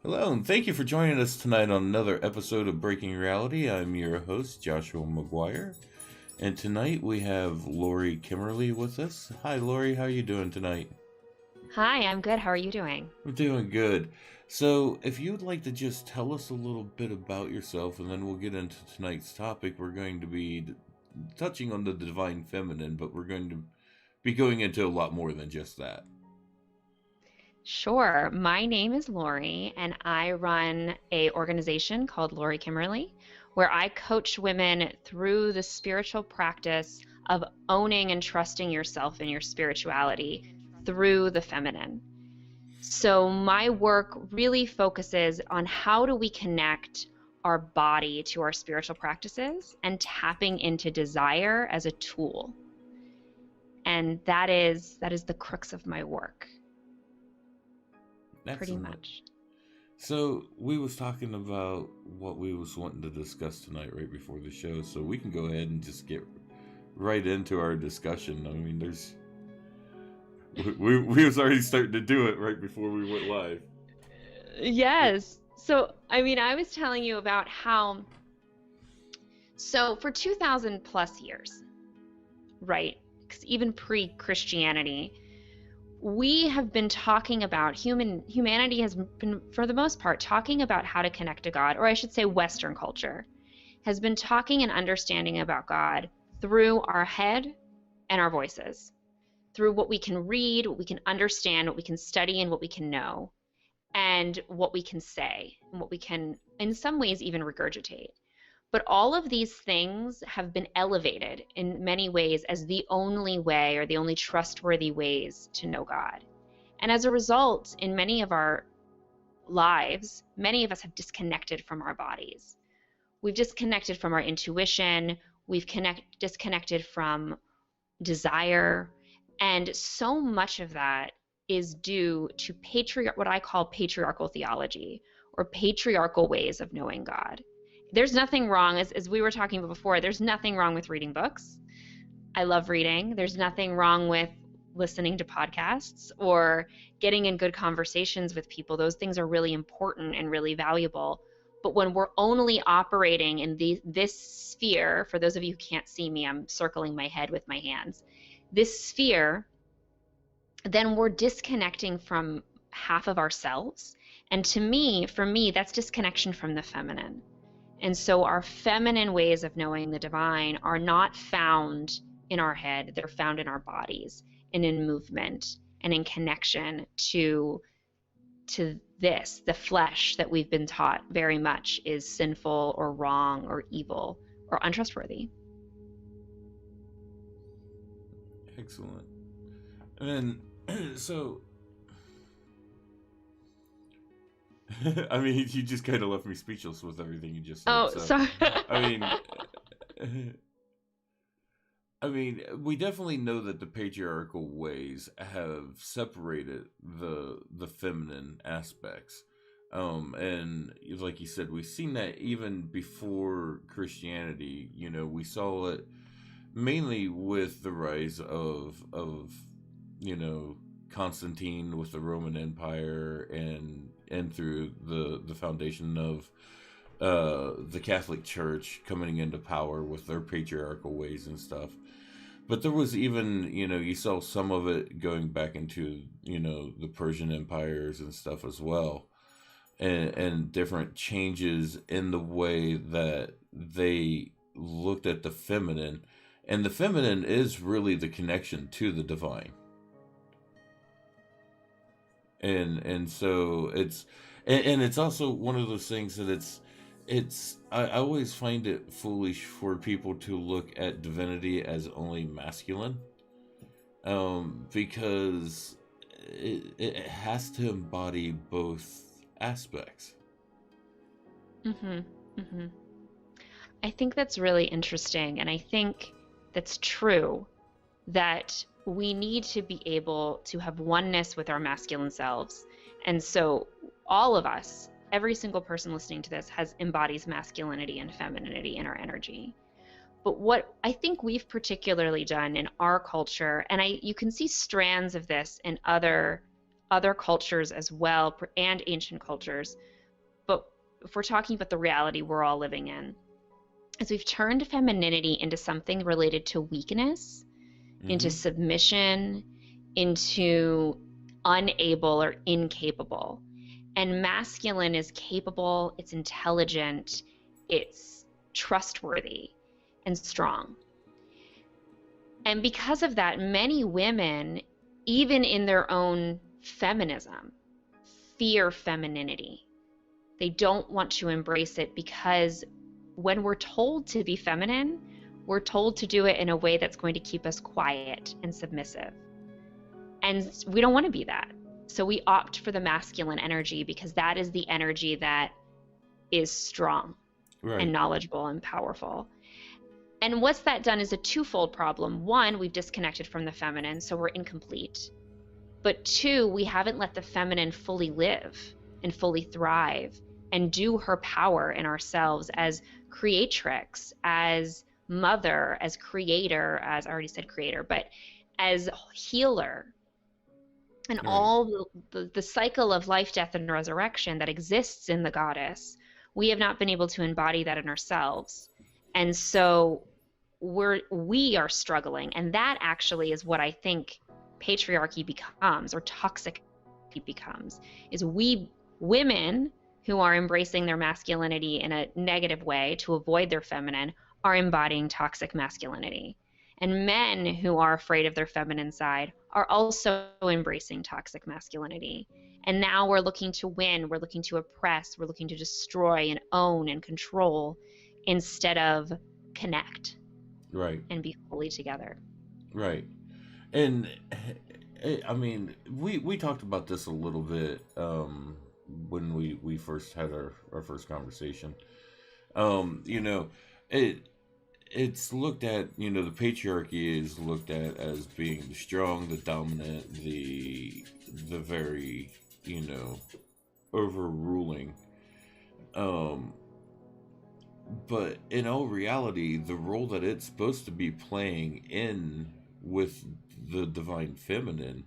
Hello, and thank you for joining us tonight on another episode of Breaking Reality. I'm your host, Joshua McGuire, and tonight we have Lurie Kimmerle with us. Hi, Lurie, how are you doing tonight? Hi, I'm good. How are you doing? I'm doing good. So, if you'd like to just tell us a little bit about yourself, and then we'll get into tonight's topic. We're going to be touching on the divine feminine, but we're going to be going into a lot more than just that. Sure. My name is Lori, and I run a organization called Lurie Kimmerle, where I coach women through the spiritual practice of owning and trusting yourself and your spirituality through the feminine. So my work really focuses on how do we connect our body to our spiritual practices and tapping into desire as a tool. And that is the crux of my work. Pretty Excellent. much. So we was talking about what we was wanting to discuss tonight right before the show, so we can go ahead and just get right into our discussion. I mean, we was already starting to do it right before we went live. Yes. So, I mean, I was telling you about how, so for 2000 plus years, right? 'Cause even pre-Christianity, we have been talking about humanity has been, for the most part, talking about how to connect to God, or I should say Western culture has been talking and understanding about God through our head and our voices, through what we can read, what we can understand, what we can study, and what we can know, and what we can say, and what we can, in some ways, even regurgitate. But all of these things have been elevated in many ways as the only way or the only trustworthy ways to know God. And as a result, in many of our lives, many of us have disconnected from our bodies. We've disconnected from our intuition, disconnected from desire, and so much of that is due to what I call patriarchal theology or patriarchal ways of knowing God. There's nothing wrong, as we were talking about before, there's nothing wrong with reading books. I love reading. There's nothing wrong with listening to podcasts or getting in good conversations with people. Those things are really important and really valuable. But when we're only operating in this sphere, for those of you who can't see me, I'm circling my head with my hands, this sphere, then we're disconnecting from half of ourselves. And for me, that's disconnection from the feminine. And so our feminine ways of knowing the divine are not found in our head, they're found in our bodies and in movement and in connection to this, the flesh that we've been taught very much is sinful or wrong or evil or untrustworthy. Excellent. And then, so I mean, you just kind of left me speechless with everything you just said. Oh, So, sorry. I mean, I mean, we definitely know that the patriarchal ways have separated the feminine aspects. And like you said, we've seen that even before Christianity. You know, we saw it mainly with the rise of you know Constantine with the Roman Empire and through the foundation of the Catholic Church coming into power with their patriarchal ways and stuff. But there was even, you saw some of it going back into, the Persian empires and stuff as well. And different changes in the way that they looked at the feminine. And the feminine is really the connection to the divine. And so and it's also one of those things that I always find it foolish for people to look at divinity as only masculine, because it has to embody both aspects. Mhm. Mhm. I think that's really interesting, and I think that's true that we need to be able to have oneness with our masculine selves. And so all of us, every single person listening to this has embodies masculinity and femininity in our energy. But what I think we've particularly done in our culture, and you can see strands of this in other cultures as well, and ancient cultures, but if we're talking about the reality we're all living in, is we've turned femininity into something related to weakness, into submission, into unable or incapable. And masculine is capable, it's intelligent, it's trustworthy and strong. And because of that, many women, even in their own feminism, fear femininity. They don't want to embrace it because when we're told to be feminine, we're told to do it in a way that's going to keep us quiet and submissive. And we don't want to be that. So we opt for the masculine energy because that is the energy that is strong and knowledgeable and powerful. And what's that done is a twofold problem. One, we've disconnected from the feminine, so we're incomplete. But two, we haven't let the feminine fully live and fully thrive and do her power in ourselves as creatrix, as mother, as creator, as I already said creator, but as healer. And all the cycle of life, death, and resurrection that exists in the goddess, we have not been able to embody that in ourselves. And so we are struggling. And that actually is what I think patriarchy becomes, or toxic becomes, is we women who are embracing their masculinity in a negative way to avoid their feminine are embodying toxic masculinity. And men who are afraid of their feminine side are also embracing toxic masculinity. And now we're looking to win, we're looking to oppress, we're looking to destroy and own and control instead of connect. Right. And be fully together. Right. And I mean, we talked about this a little bit when we first had our first conversation. You know, it's looked at, you know, the patriarchy is looked at as being the strong, the dominant, the very, you know, overruling. But in all reality, the role that it's supposed to be playing in with the divine feminine,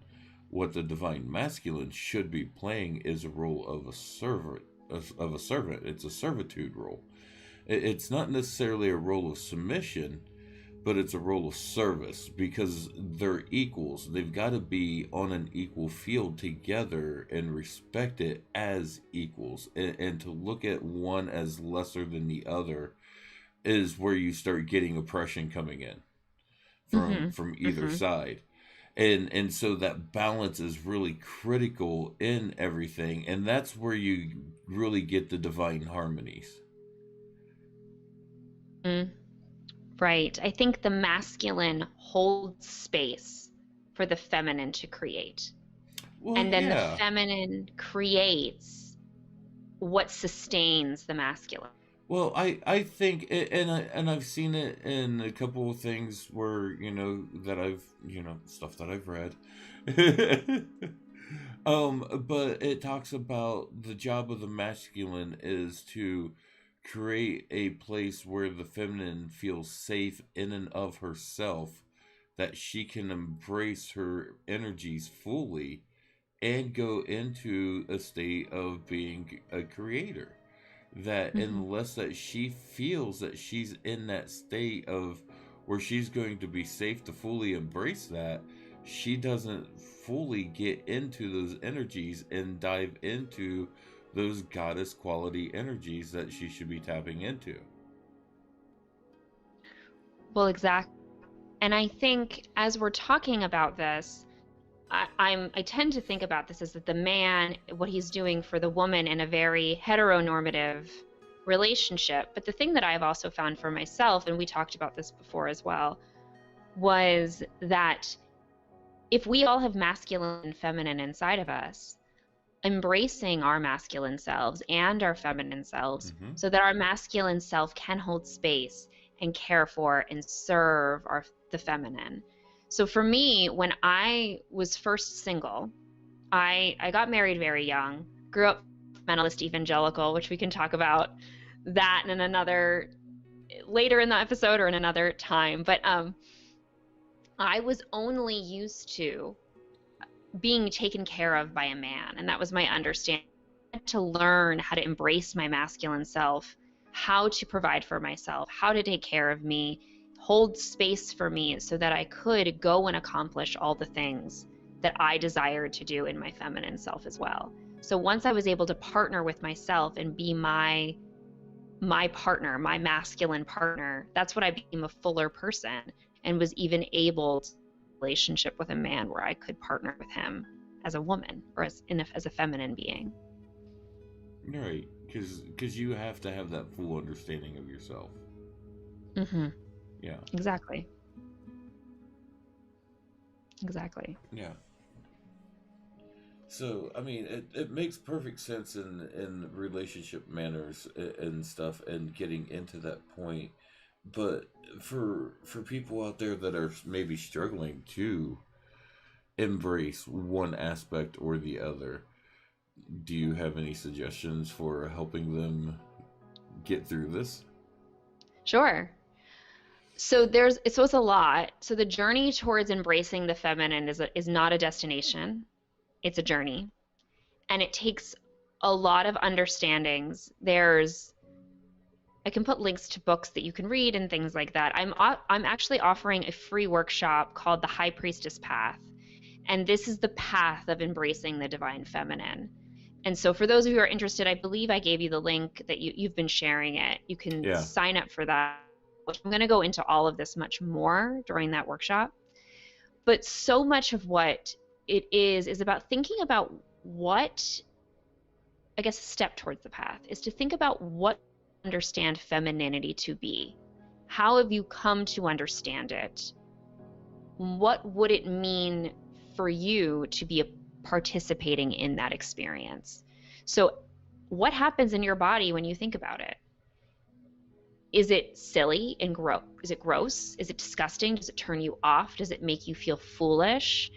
what the divine masculine should be playing is a role of a servant. Of a servant, it's a servitude role. It's not necessarily a role of submission, but it's a role of service, because they're equals. They've got to be on an equal field together and respect it as equals. And to look at one as lesser than the other is where you start getting oppression coming in from either side. And so that balance is really critical in everything, and that's where you really get the divine harmonies. Right. I think the masculine holds space for the feminine to create. Well, and then the feminine creates what sustains the masculine. Well, I think, and I've seen it in a couple of things where, you know, that I've, you know, stuff that I've read. But it talks about the job of the masculine is to create a place where the feminine feels safe in and of herself, that she can embrace her energies fully and go into a state of being a creator. That unless that she feels that she's in that state of where she's going to be safe to fully embrace that, she doesn't fully get into those energies and dive into those goddess quality energies that she should be tapping into. Well, exactly. And I think as we're talking about this, I tend to think about this as that the man, what he's doing for the woman in a very heteronormative relationship. But the thing that I've also found for myself, and we talked about this before as well, was that if we all have masculine and feminine inside of us, embracing our masculine selves and our feminine selves, so that our masculine self can hold space and care for and serve the feminine. So for me, when I was first single, I got married very young, grew up fundamentalist evangelical, which we can talk about that in another, later in the episode or in another time. But I was only used to being taken care of by a man. And that was my understanding. I had to learn how to embrace my masculine self, how to provide for myself, how to take care of me, hold space for me so that I could go and accomplish all the things that I desired to do in my feminine self as well. So once I was able to partner with myself and be my partner, my masculine partner, that's when I became a fuller person and was even able to relationship with a man where I could partner with him as a woman or as a feminine being. Right, because you have to have that full understanding of yourself. Mm-hmm. Yeah. Exactly. Yeah. So, I mean, it makes perfect sense in relationship manners and stuff and getting into that point. But for people out there that are maybe struggling to embrace one aspect or the other, do you have any suggestions for helping them get through this? Sure. So it's a lot. So the journey towards embracing the feminine is not a destination. It's a journey. And it takes a lot of understandings. I can put links to books that you can read and things like that. I'm actually offering a free workshop called the High Priestess Path. And this is the path of embracing the divine feminine. And so for those of you who are interested, I believe I gave you the link that you've been sharing it. You can sign up for that. I'm going to go into all of this much more during that workshop. But so much of what it is about thinking about what, I guess, a step towards the path is to think about what you understand femininity to be. How have you come to understand it? What would it mean for you to be participating in that experience? So what happens in your body when you think about it? Is it silly and gross? Is it gross? Is it disgusting? Does it turn you off? Does it make you feel foolish?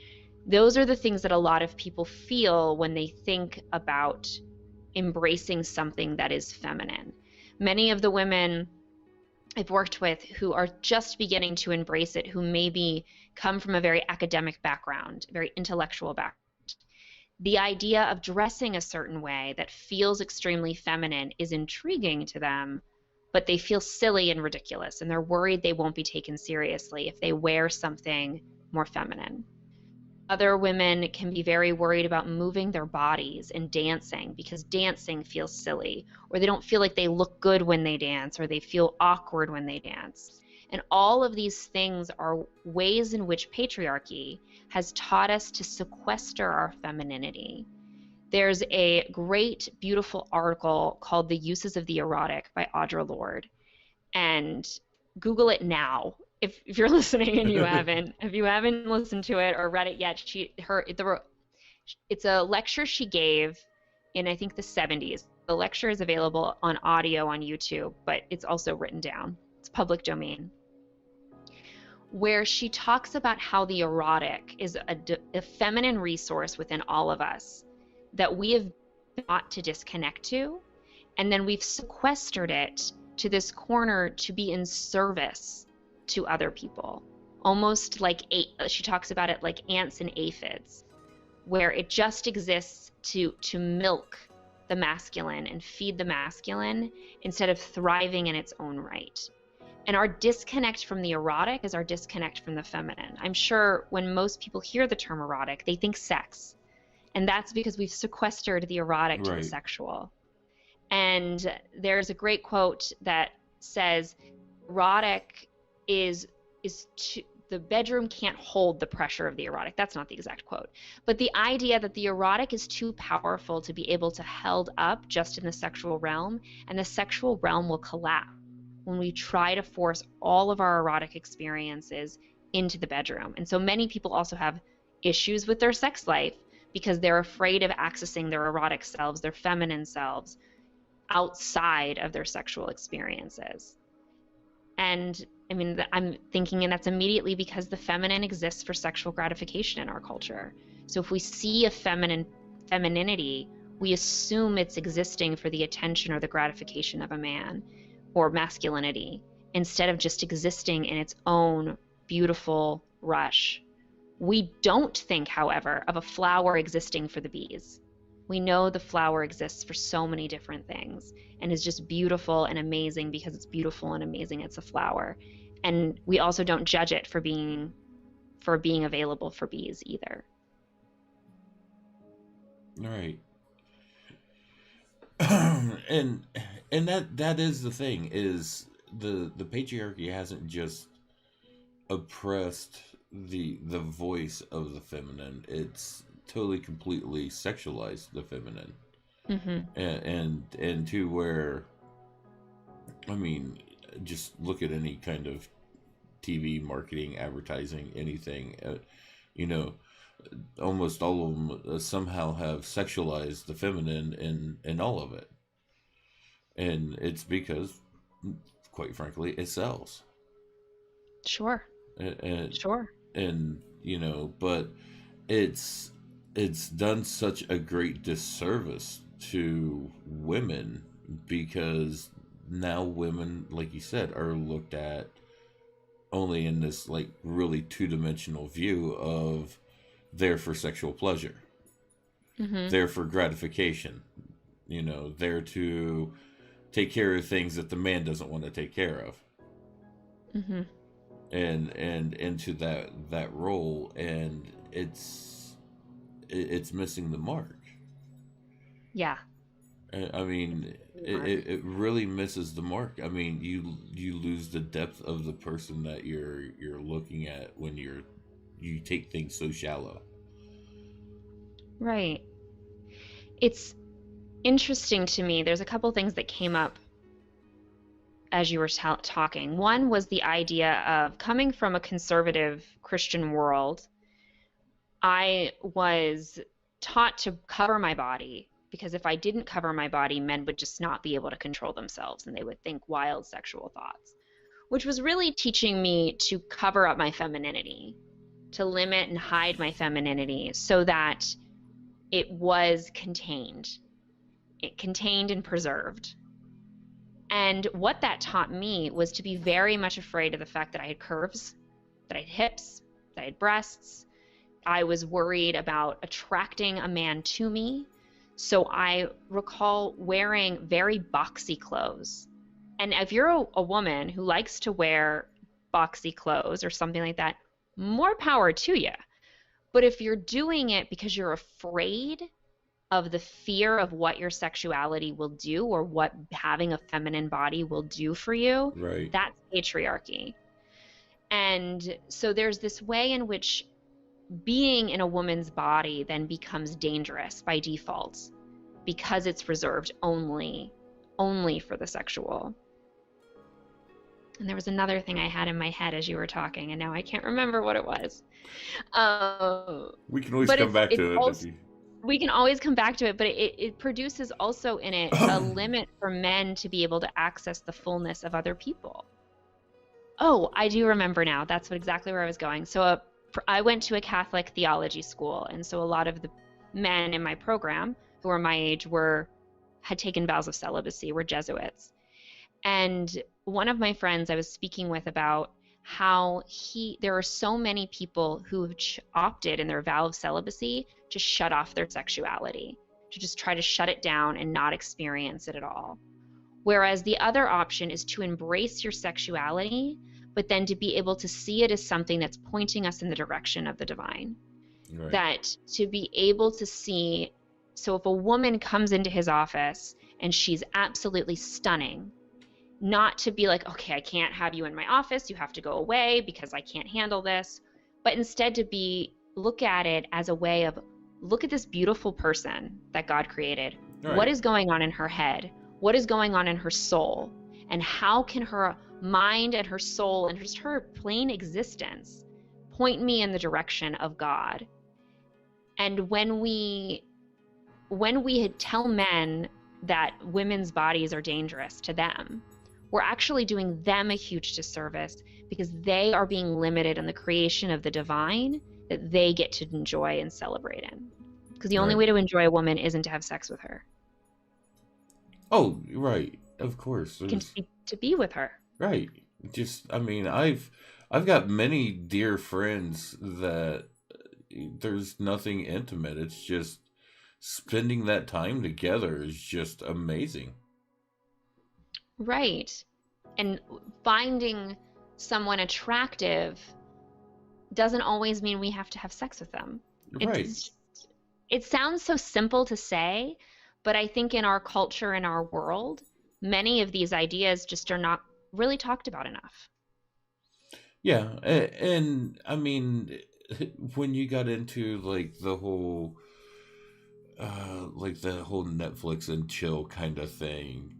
Those are the things that a lot of people feel when they think about embracing something that is feminine. Many of the women I've worked with who are just beginning to embrace it, who maybe come from a very academic background, very intellectual background, the idea of dressing a certain way that feels extremely feminine is intriguing to them, but they feel silly and ridiculous, and they're worried they won't be taken seriously if they wear something more feminine. Other women can be very worried about moving their bodies and dancing because dancing feels silly, or they don't feel like they look good when they dance, or they feel awkward when they dance. And all of these things are ways in which patriarchy has taught us to sequester our femininity. There's a great, beautiful article called The Uses of the Erotic by Audre Lorde. And Google it now. If you're listening and you haven't, if you haven't listened to it or read it yet, it's a lecture she gave in, I think, the 70s. The lecture is available on audio on YouTube, but it's also written down. It's public domain. Where she talks about how the erotic is a feminine resource within all of us that we have got to disconnect to, and then we've sequestered it to this corner to be in service to other people, almost like she talks about it like ants and aphids, where it just exists to milk the masculine and feed the masculine instead of thriving in its own right. And our disconnect from the erotic is our disconnect from the feminine. I'm sure when most people hear the term erotic, they think sex, and that's because we've sequestered the erotic to the sexual. And there's a great quote that says, erotic is the bedroom can't hold the pressure of the erotic. That's not the exact quote. But the idea that the erotic is too powerful to be able to held up just in the sexual realm, and the sexual realm will collapse when we try to force all of our erotic experiences into the bedroom. And so many people also have issues with their sex life because they're afraid of accessing their erotic selves, their feminine selves, outside of their sexual experiences. And I mean, I'm thinking, and that's immediately because the feminine exists for sexual gratification in our culture. So if we see a femininity, we assume it's existing for the attention or the gratification of a man or masculinity, instead of just existing in its own beautiful rush We don't think, however, of a flower existing for the bees. We know the flower exists for so many different things and is just beautiful and amazing because it's beautiful and amazing. It's a flower. And we also don't judge it for being available for bees either. Right. and that is the thing, is the patriarchy hasn't just oppressed the voice of the feminine. It's totally completely sexualized the feminine. Mm-hmm. And to where, I mean, just look at any kind of TV marketing, advertising, anything, you know, almost all of them somehow have sexualized the feminine in all of it. And it's because, quite frankly, it sells. Sure. And, Sure. and you know, but it's done such a great disservice to women, because now women, like you said, are looked at only in this like really two-dimensional view of there for sexual pleasure, Mm-hmm. there for gratification, you know, there to take care of things that the man doesn't want to take care of. Mm-hmm. And into that role, and it's missing the mark. Yeah. I mean, it really misses the mark. I mean, you lose the depth of the person that you're looking at when you take things so shallow. Right. It's interesting to me. There's a couple things that came up as you were talking. One was the idea of coming from a conservative Christian world. I was taught to cover my body, because if I didn't cover my body, men would just not be able to control themselves and they would think wild sexual thoughts, which was really teaching me to cover up my femininity, to limit and hide my femininity so that it was contained. It contained and preserved. And what that taught me was to be very much afraid of the fact that I had curves, that I had hips, that I had breasts. I was worried about attracting a man to me. So I recall wearing very boxy clothes. And if you're a woman who likes to wear boxy clothes or something like that, more power to you. But if you're doing it because you're afraid of the fear of what your sexuality will do or what having a feminine body will do for you, Right. that's patriarchy. And so there's this way in which being in a woman's body then becomes dangerous by default, because it's reserved only for the sexual. And there was another thing I had in my head as you were talking, and now I can't remember what it was. We can always come back to it. Also, we can always come back to it, but it produces also in it a limit for men to be able to access the fullness of other people. Oh, I do remember now. That's exactly where I was going. So I went to a Catholic theology school, and so a lot of the men in my program who were my age had taken vows of celibacy, were Jesuits. And one of my friends I was speaking with about how there are so many people who have opted in their vow of celibacy to shut off their sexuality, to just try to shut it down and not experience it at all. Whereas the other option is to embrace your sexuality, but then to be able to see it as something that's pointing us in the direction of the divine. Right. That to be able to see, so if a woman comes into his office and she's absolutely stunning, not to be like, okay, I can't have you in my office, you have to go away because I can't handle this, but instead to look at it as a way of, look at this beautiful person that God created. Right. What is going on in her head? What is going on in her soul? And how can her mind and her soul and just her plain existence point me in the direction of God? And when we tell men that women's bodies are dangerous to them, we're actually doing them a huge disservice, because they are being limited in the creation of the divine that they get to enjoy and celebrate in. Because the only way to enjoy a woman isn't to have sex with her. Oh, right. Of course. To be with her. Right. Just, I mean, I've got many dear friends that there's nothing intimate. It's just spending that time together is just amazing. Right. And finding someone attractive doesn't always mean we have to have sex with them. Right. It sounds so simple to say, but I think in our culture, in our world, many of these ideas just are not really talked about enough. Yeah, and I mean, when you got into like the whole Netflix and chill kind of thing,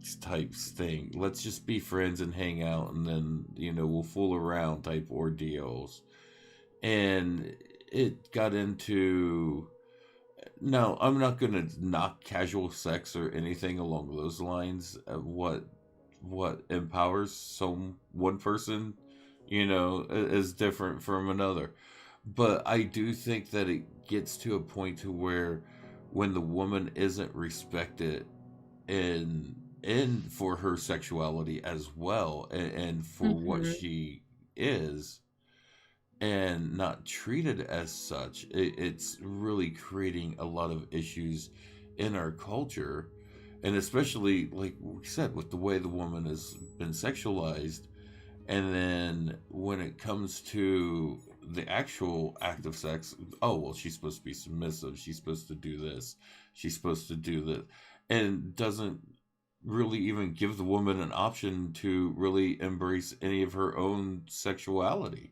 let's just be friends and hang out, and then we'll fool around type ordeals, and it got into. No, I'm not gonna knock casual sex or anything along those lines. What empowers one person, is different from another. But I do think that it gets to a point to where when the woman isn't respected in for her sexuality as well, and for what Hmm. she is, and not treated as such, it's really creating a lot of issues in our culture. And especially, like we said, with the way the woman has been sexualized. And then when it comes to the actual act of sex, oh, well, she's supposed to be submissive. She's supposed to do this. She's supposed to do that. And doesn't really even give the woman an option to really embrace any of her own sexuality.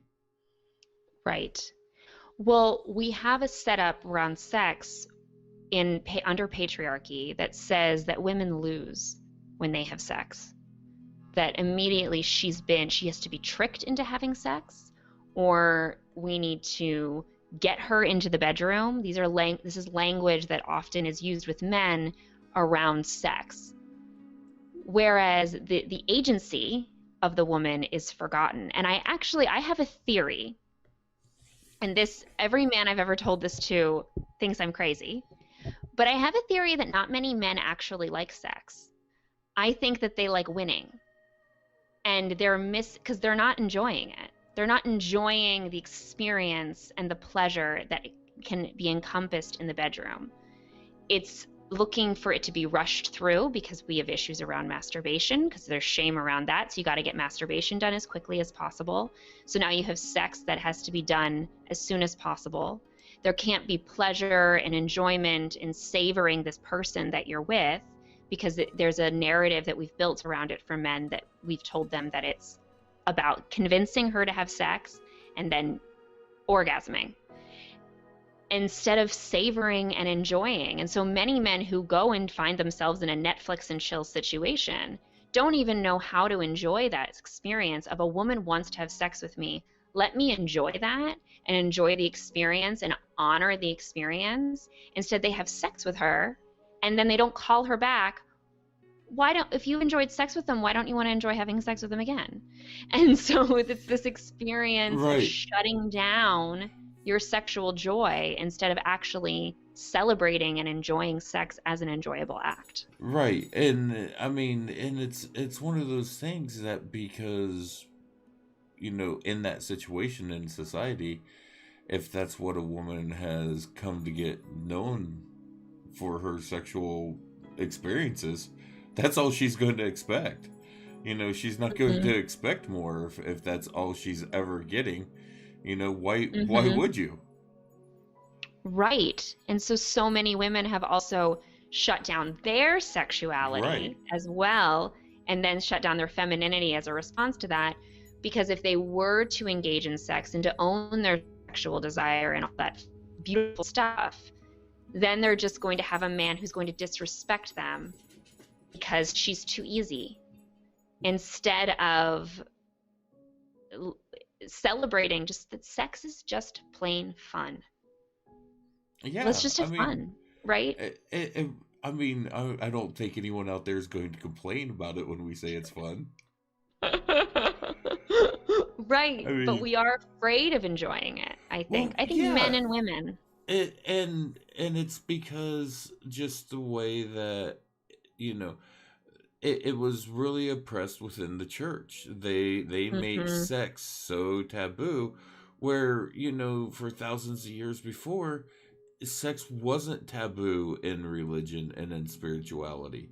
Right. Well, we have a setup around sex under patriarchy that says that women lose when they have sex. That immediately she has to be tricked into having sex, or we need to get her into the bedroom. This is language that often is used with men around sex. Whereas the agency of the woman is forgotten. And I have a theory, and this every man I've ever told this to thinks I'm crazy, but I have a theory that not many men actually like sex. I think that they like winning, and because they're not enjoying it. They're not enjoying the experience and the pleasure that can be encompassed in the bedroom. It's looking for it to be rushed through because we have issues around masturbation, because there's shame around that. So you got to get masturbation done as quickly as possible. So now you have sex that has to be done as soon as possible. There can't be pleasure and enjoyment in savoring this person that you're with, because there's a narrative that we've built around it for men, that we've told them that it's about convincing her to have sex and then orgasming, instead of savoring and enjoying. And so many men who go and find themselves in a Netflix and chill situation don't even know how to enjoy that experience of, a woman wants to have sex with me. Let me enjoy that and enjoy the experience and honor the experience. Instead, they have sex with her and then they don't call her back. If you enjoyed sex with them, why don't you want to enjoy having sex with them again? And so it's this experience of Right. shutting down your sexual joy instead of actually celebrating and enjoying sex as an enjoyable act. Right. And I mean, and it's one of those things that, because in that situation in society, if that's what a woman has come to get known for, her sexual experiences, that's all she's going to expect. She's not going to Mm-hmm. expect more if that's all she's ever getting. Why Mm-hmm. would you? Right. And so many women have also shut down their Right. sexuality as well, and then shut down their femininity as a response to that. Because if they were to engage in sex and to own their sexual desire and all that beautiful stuff, then they're just going to have a man who's going to disrespect them because she's too easy, instead of celebrating just that sex is just plain fun. Let's Yeah. just I have mean, fun, right? I mean, I don't think anyone out there is going to complain about it when we say it's fun. I Right, but mean, we are afraid of enjoying it, I think. well, I think men yeah. and women. And it's because just the way that you know it was really oppressed within the church. They made Hmm. sex so taboo, where, for thousands of years before, sex wasn't taboo in religion and in spirituality.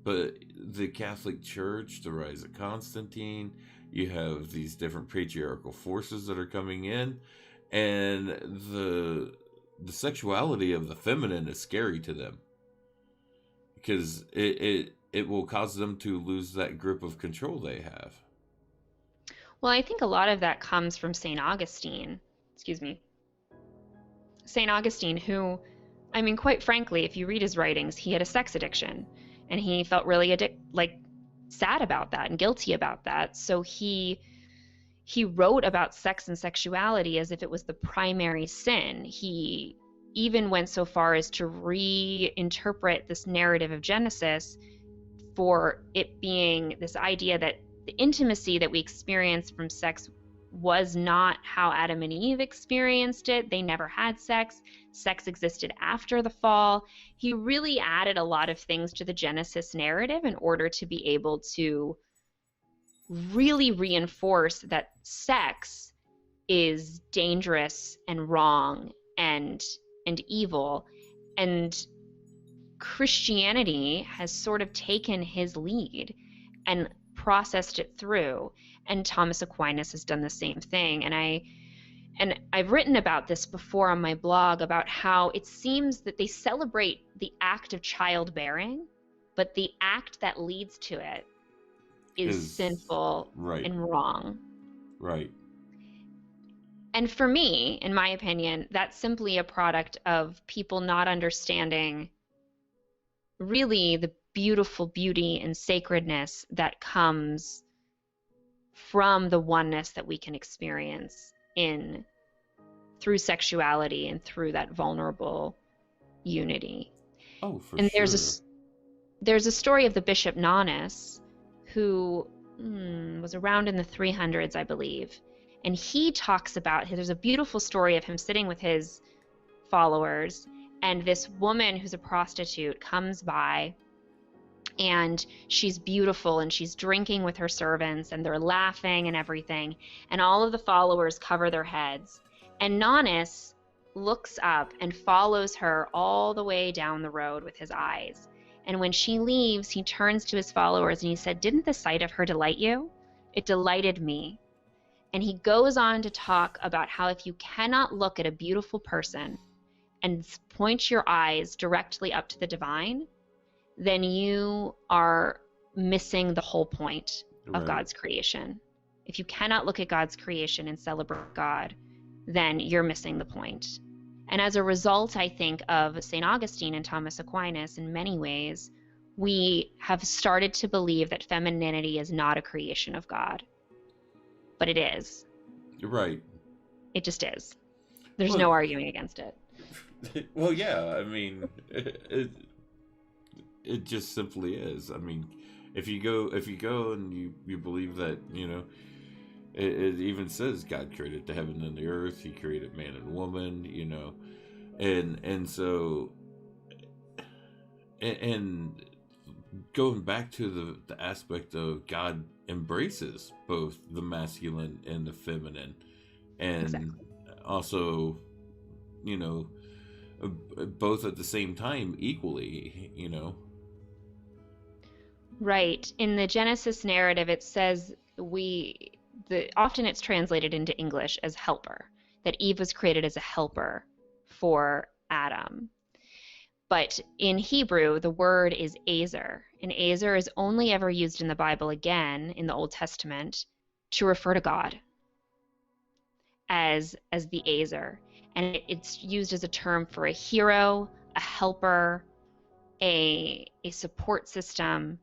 But the Catholic Church, the rise of Constantine, you have these different patriarchal forces that are coming in, and the sexuality of the feminine is scary to them, because it will cause them to lose that grip of control they have. Well, I think a lot of that comes from St. Augustine. Excuse me. St. Augustine, who, I mean, quite frankly, if you read his writings, he had a sex addiction, and he felt really sad about that and guilty about that. So he wrote about sex and sexuality as if it was the primary sin. He even went so far as to reinterpret this narrative of Genesis for it being this idea that the intimacy that we experience from sex was not how Adam and Eve experienced it. They never had sex. Sex existed after the fall. He really added a lot of things to the Genesis narrative in order to be able to really reinforce that sex is dangerous and wrong and evil. And Christianity has sort of taken his lead and processed it through, and Thomas Aquinas has done the same thing. And I've written about this before on my blog, about how it seems that they celebrate the act of childbearing, but the act that leads to it is sinful, right, and wrong. Right. And for me, in my opinion, that's simply a product of people not understanding really the beautiful beauty and sacredness that comes from the oneness that we can experience through sexuality and through that vulnerable unity. Oh, for and sure. There's a story of the Bishop Nonus, who was around in the 300s, I believe. And he talks about, there's a beautiful story of him sitting with his followers, and this woman who's a prostitute comes by, and she's beautiful, and she's drinking with her servants, and they're laughing and everything, and all of the followers cover their heads. And Nonus looks up and follows her all the way down the road with his eyes. And when she leaves, he turns to his followers and he said, "Didn't the sight of her delight you? It delighted me." And he goes on to talk about how if you cannot look at a beautiful person and point your eyes directly up to the divine, then you are missing the whole point of God's creation. If you cannot look at God's creation and celebrate God, then you're missing the point. And as a result, I think, of St. Augustine and Thomas Aquinas, in many ways, we have started to believe that femininity is not a creation of God. But it is. Right. It just is. There's no arguing against it. Well, yeah, I mean, it just simply is. I mean, if you go and you believe that, it even says God created the heaven and the earth, he created man and woman, and so, and going back to the aspect of God embraces both the masculine and the feminine, and exactly. Also, both at the same time equally, Right. In the Genesis narrative, it says often it's translated into English as helper, that Eve was created as a helper for Adam. But in Hebrew, the word is Ezer, and Ezer is only ever used in the Bible again in the Old Testament to refer to God as the Ezer. And it's used as a term for a hero, a helper, a support system.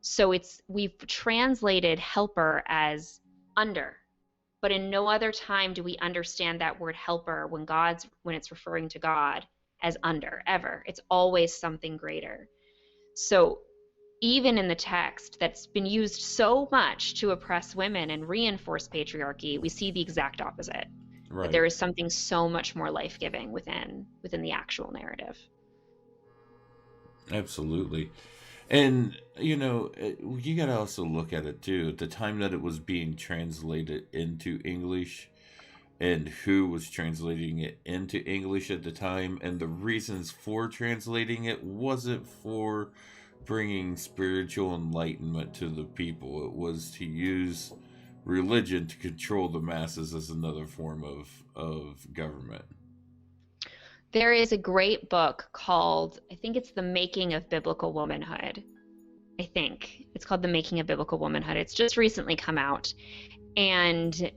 So we've translated helper as under, but in no other time do we understand that word helper when it's referring to God as under, ever. It's always something greater. So even in the text that's been used so much to oppress women and reinforce patriarchy, we see the exact opposite. Right. That there is something so much more life-giving within the actual narrative. Absolutely. And, you got to also look at it, too. At the time that it was being translated into English, and who was translating it into English at the time. And the reasons for translating it wasn't for bringing spiritual enlightenment to the people, it was to use religion to control the masses as another form of government. There is a great book called, I think it's The Making of Biblical Womanhood. I think it's called The Making of Biblical Womanhood. It's just recently come out. And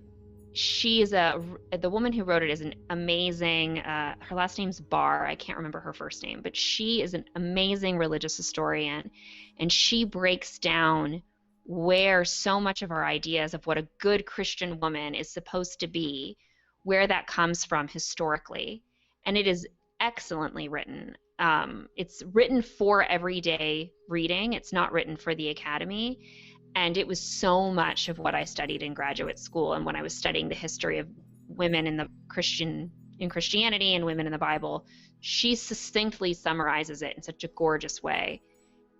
the woman who wrote it is an amazing, her last name's Barr. I can't remember her first name, but she is an amazing religious historian. And she breaks down where so much of our ideas of what a good Christian woman is supposed to be, where that comes from historically. And it is excellently written. It's written for everyday reading. It's not written for the academy. And it was so much of what I studied in graduate school and when I was studying the history of women in Christianity and women in the Bible. She succinctly summarizes it in such a gorgeous way.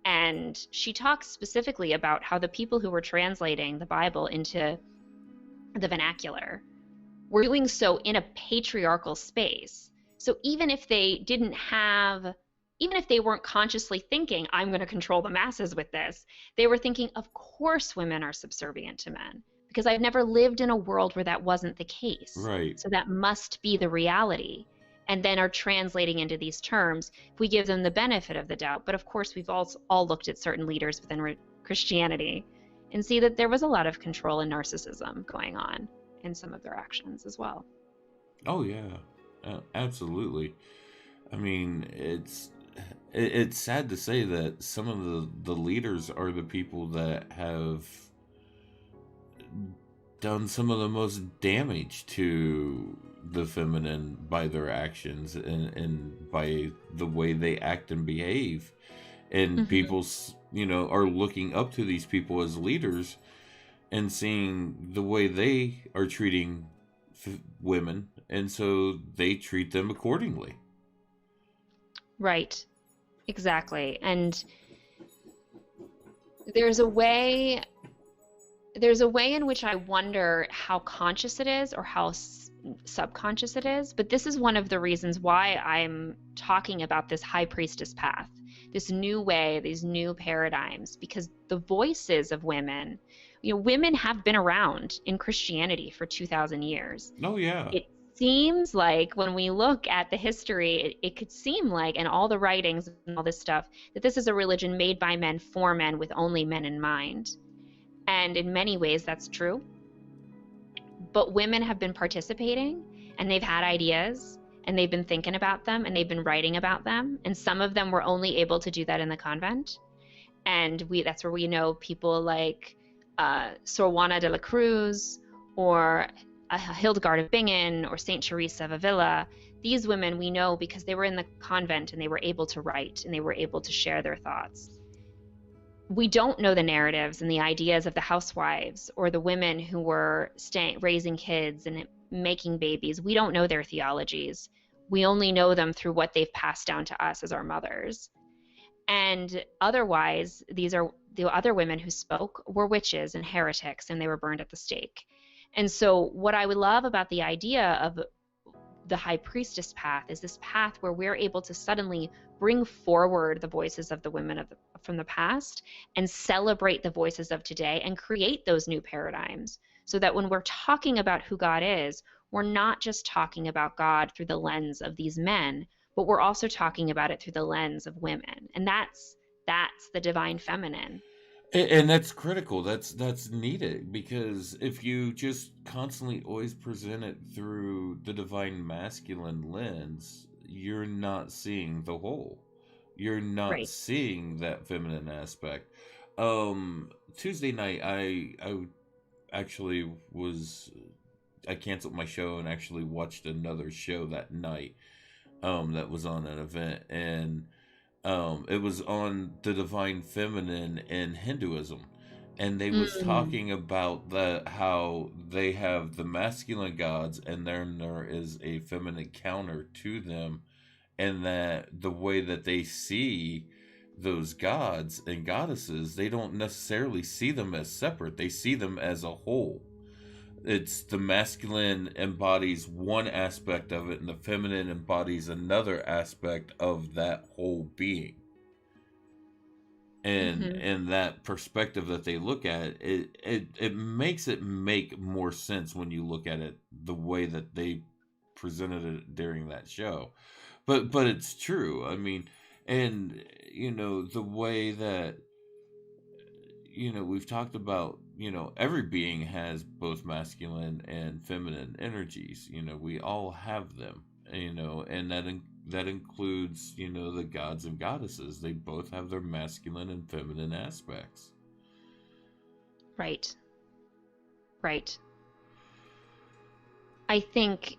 And she talks specifically about how the people who were translating the Bible into the vernacular were doing so in a patriarchal space. So even if they weren't consciously thinking, I'm going to control the masses with this, they were thinking, of course women are subservient to men, because I've never lived in a world where that wasn't the case. Right. So that must be the reality. And then are translating into these terms. We give them the benefit of the doubt. But of course, we've all looked at certain leaders within Christianity and see that there was a lot of control and narcissism going on in some of their actions as well. Oh, yeah. Absolutely. I mean, it's sad to say that some of the leaders are the people that have done some of the most damage to the feminine by their actions and by the way they act and behave. And people, are looking up to these people as leaders and seeing the way they are treating women, and so they treat them accordingly. Right. Exactly. And there's a way in which I wonder how conscious it is or how subconscious it is, but this is one of the reasons why I'm talking about this High Priestess Path, this new way, these new paradigms, because the voices of women, women have been around in Christianity for 2,000 years. Oh, yeah. It seems like when we look at the history, it could seem like, and all the writings and all this stuff, that this is a religion made by men for men with only men in mind. And in many ways, that's true. But women have been participating, and they've had ideas, and they've been thinking about them, and they've been writing about them. And some of them were only able to do that in the convent. And that's where we know people like Sor Juana de la Cruz, or Hildegard of Bingen, or Saint Teresa of Avila. These women we know because they were in the convent and they were able to write and they were able to share their thoughts. We don't know the narratives and the ideas of the housewives or the women who were raising kids and making babies. We don't know their theologies. We only know them through what they've passed down to us as our mothers. And otherwise, these are the other women who spoke were witches and heretics, and they were burned at the stake. And so what I would love about the idea of the High Priestess Path is this path where we're able to suddenly bring forward the voices of the women from the past and celebrate the voices of today and create those new paradigms, so that when we're talking about who God is, we're not just talking about God through the lens of these men, but we're also talking about it through the lens of women. And that's the divine feminine. And that's critical. That's needed, because if you just constantly always present it through the divine masculine lens, you're not seeing the whole. You're not Right. seeing that feminine aspect. Tuesday night, I actually I canceled my show and actually watched another show that night. That was on an event, and it was on the divine feminine in Hinduism, and they was talking about how they have the masculine gods, and then there is a feminine counter to them, and that the way that they see those gods and goddesses, they don't necessarily see them as separate. They see them as a whole. It's the masculine embodies one aspect of it, and the feminine embodies another aspect of that whole being. And that perspective that they look at it, it makes it make more sense when you look at it the way that they presented it during that show. But it's true. I mean, and the way that we've talked about, every being has both masculine and feminine energies. We all have them, and that includes, the gods and goddesses. They both have their masculine and feminine aspects. Right. Right. I think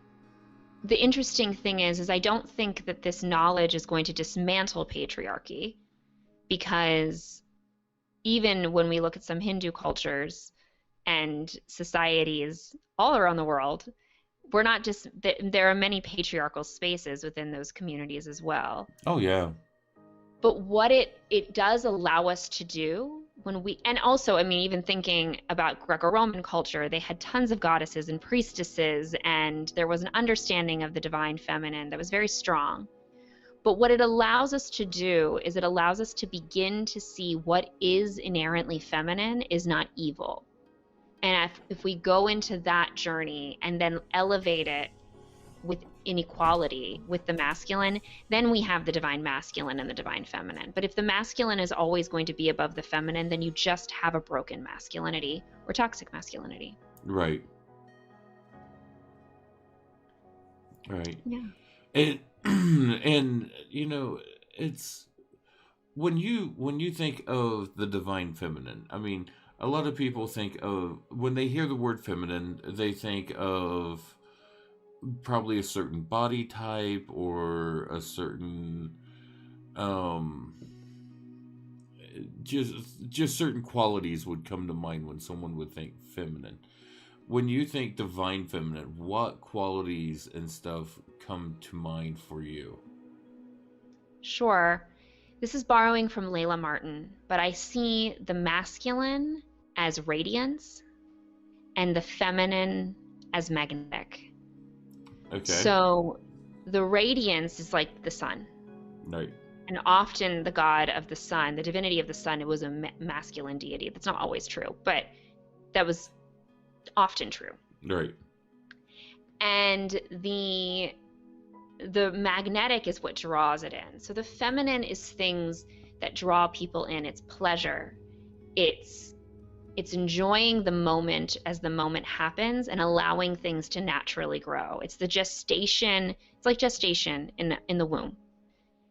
the interesting thing is I don't think that this knowledge is going to dismantle patriarchy, because even when we look at some Hindu cultures and societies all around the world, we're not just, there are many patriarchal spaces within those communities as well. Oh, yeah. But what it does allow us to do when we, and also, I mean, even thinking about Greco-Roman culture, they had tons of goddesses and priestesses, and there was an understanding of the divine feminine that was very strong. But what it allows us to do is it allows us to begin to see what is inherently feminine is not evil. And if we go into that journey and then elevate it with inequality with the masculine, then we have the divine masculine and the divine feminine. But if the masculine is always going to be above the feminine, then you just have a broken masculinity or toxic masculinity. Right. Right. Yeah. And it's when you think of the divine feminine, I mean, a lot of people think of, when they hear the word feminine, they think of probably a certain body type or a certain just certain qualities would come to mind when someone would think feminine. When you think divine feminine, what qualities and stuff come to mind for you? Sure. This is borrowing from Layla Martin, but I see the masculine as radiance and the feminine as magnetic. Okay. So the radiance is like the sun. Right. And often the god of the sun, the divinity of the sun, it was a masculine deity. That's not always true, but that was often true. Right. And the magnetic is what draws it in. So the feminine is things that draw people in. It's pleasure. It's enjoying the moment as the moment happens and allowing things to naturally grow. It's the gestation. It's like gestation in the womb.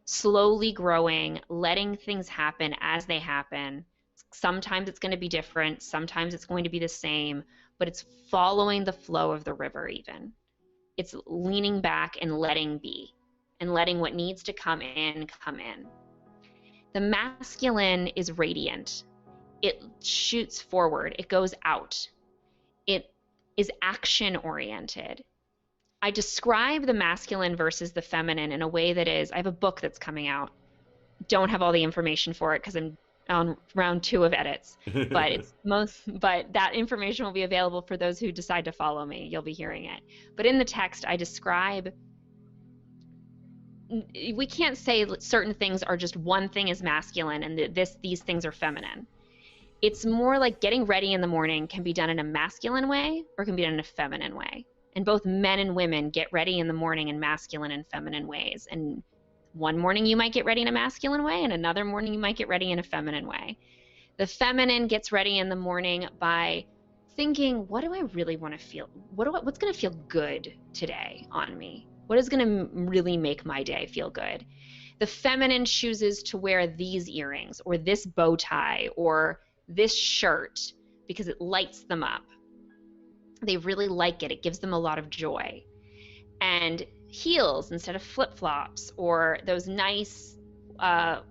Slowly growing, letting things happen as they happen. Sometimes it's going to be different. Sometimes it's going to be the same, but it's following the flow of the river even. It's leaning back and letting be and letting what needs to come in, come in. The masculine is radiant. It shoots forward. It goes out. It is action-oriented. I describe the masculine versus the feminine in a way that is, I have a book that's coming out. Don't have all the information for it because I'm on round 2 of edits, but but that information will be available for those who decide to follow me. You'll be hearing it. But in the text, I describe, we can't say certain things are just one thing is masculine and these things are feminine. It's more like getting ready in the morning can be done in a masculine way or can be done in a feminine way. And both men and women get ready in the morning in masculine and feminine ways. And one morning you might get ready in a masculine way, and another morning you might get ready in a feminine way. The feminine gets ready in the morning by thinking, what do I really want to feel? What's going to feel good today on me? What is going to really make my day feel good? The feminine chooses to wear these earrings or this bow tie or this shirt because it lights them up. They really like it. It gives them a lot of joy. And heels instead of flip-flops or those nice, I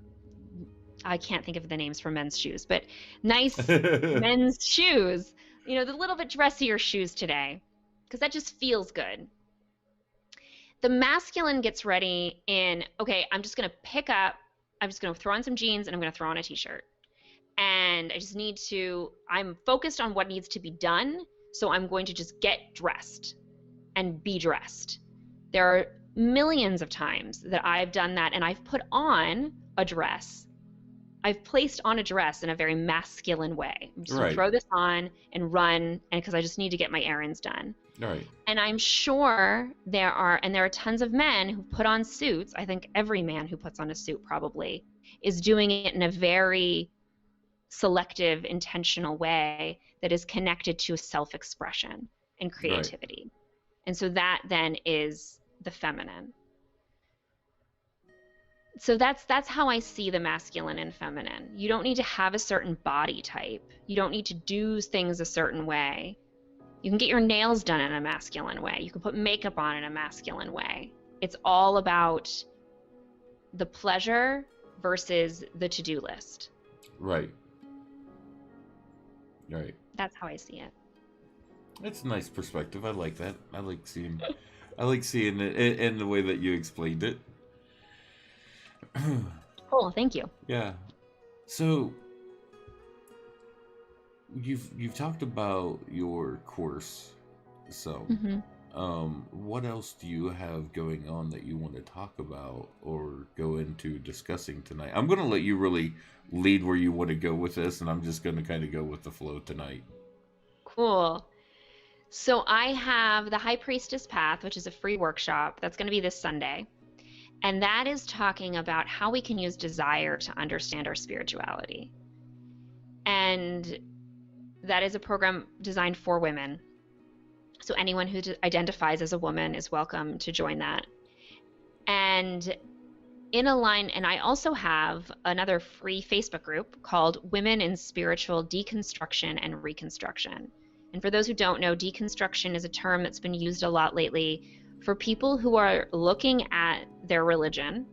can't think of the names for men's shoes, but nice men's shoes, the little bit dressier shoes today, because that just feels good. The masculine gets ready in, okay, I'm just going to throw on some jeans and I'm going to throw on a t-shirt. And I'm focused on what needs to be done so I'm going to just get dressed and be dressed. There are millions of times that I've done that, and I've put on a dress. I've placed on a dress in a very masculine way. I'm just going to throw this on and run, and because I just need to get my errands done. Right. And I'm sure there are tons of men who put on suits. I think every man who puts on a suit probably is doing it in a very selective, intentional way that is connected to self-expression and creativity. Right. And so that then is the feminine. So that's how I see the masculine and feminine. You don't need to have a certain body type. You don't need to do things a certain way. You can get your nails done in a masculine way. You can put makeup on in a masculine way. It's all about the pleasure versus the to-do list. Right. Right. That's how I see it. It's a nice perspective. I like that. I like seeing it in the way that you explained it. Cool, thank you. Yeah. So you've talked about your course. So what else do you have going on that you want to talk about or go into discussing tonight? I'm going to let you really lead where you want to go with this, and I'm just going to kind of go with the flow tonight. Cool. So I have the High Priestess Path, which is a free workshop that's going to be this Sunday. And that is talking about how we can use desire to understand our spirituality. And that is a program designed for women. So anyone who identifies as a woman is welcome to join that. And and I also have another free Facebook group called Women in Spiritual Deconstruction and Reconstruction. And for those who don't know, deconstruction is a term that's been used a lot lately for people who are looking at their religion,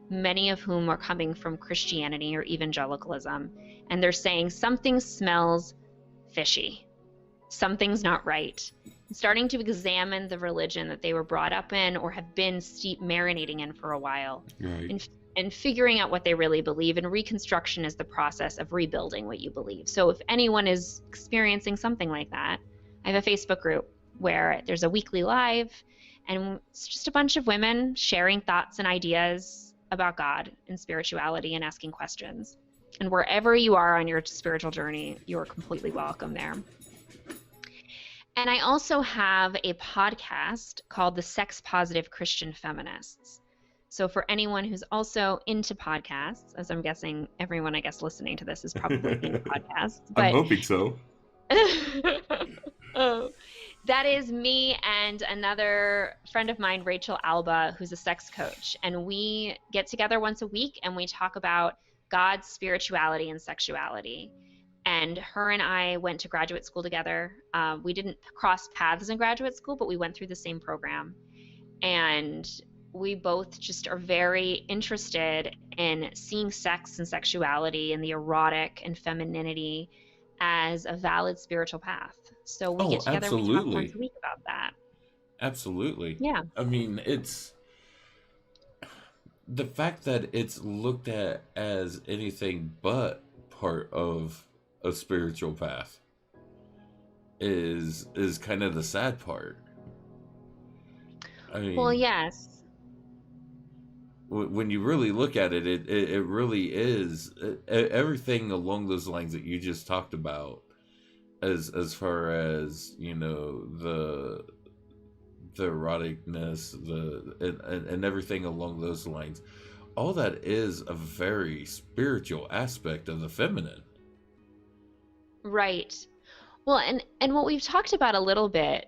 many of whom are coming from Christianity or evangelicalism, and they're saying something smells fishy, something's not right. Starting to examine the religion that they were brought up in or have been steep marinating in for a while, right. and figuring out what they really believe. And reconstruction is the process of rebuilding what you believe. So if anyone is experiencing something like that, I have a Facebook group where there's a weekly live, and it's just a bunch of women sharing thoughts and ideas about God and spirituality and asking questions. And wherever you are on your spiritual journey, you're completely welcome there. And I also have a podcast called The Sex Positive Christian Feminists. So for anyone who's also into podcasts, as I'm guessing everyone, listening to this is probably into podcasts. But I'm hoping so. Oh, that is me and another friend of mine, Rachel Alba, who's a sex coach. And we get together once a week and we talk about God's spirituality and sexuality. And her and I went to graduate school together. We didn't cross paths in graduate school, but we went through the same program. And we both just are very interested in seeing sex and sexuality and the erotic and femininity as a valid spiritual path. So we get together and we talk once a week about that. Absolutely. Yeah. I mean, it's the fact that it's looked at as anything but part of a spiritual path is kind of the sad part. I mean, well, yes. When you really look at it, it really is everything along those lines that you just talked about, as far as, you know, the eroticness, and everything along those lines. All that is a very spiritual aspect of the feminine. Right. Well, and what we've talked about a little bit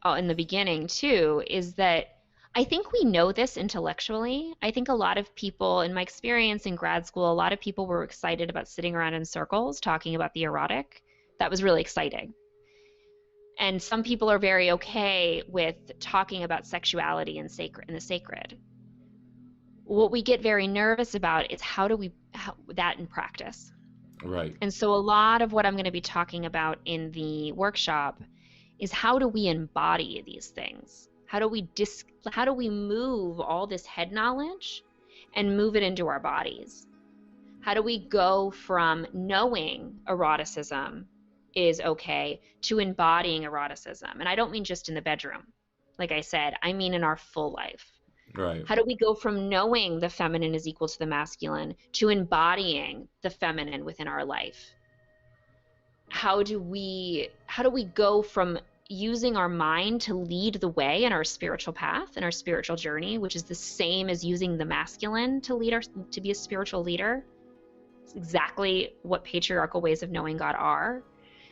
in the beginning too is that I think we know this intellectually. I think a lot of people, in my experience in grad school, a lot of people were excited about sitting around in circles talking about the erotic. That was really exciting. And some people are very okay with talking about sexuality and the sacred. What we get very nervous about is how that in practice. Right. And so a lot of what I'm going to be talking about in the workshop is how do we embody these things? How do we move all this head knowledge and move it into our bodies? How do we go from knowing eroticism is okay, to embodying eroticism. And I don't mean just in the bedroom. Like I said, I mean in our full life. Right. How do we go from knowing the feminine is equal to the masculine to embodying the feminine within our life? How do we go from using our mind to lead the way in our spiritual path and our spiritual journey, which is the same as using the masculine to be a spiritual leader? It's exactly what patriarchal ways of knowing God are,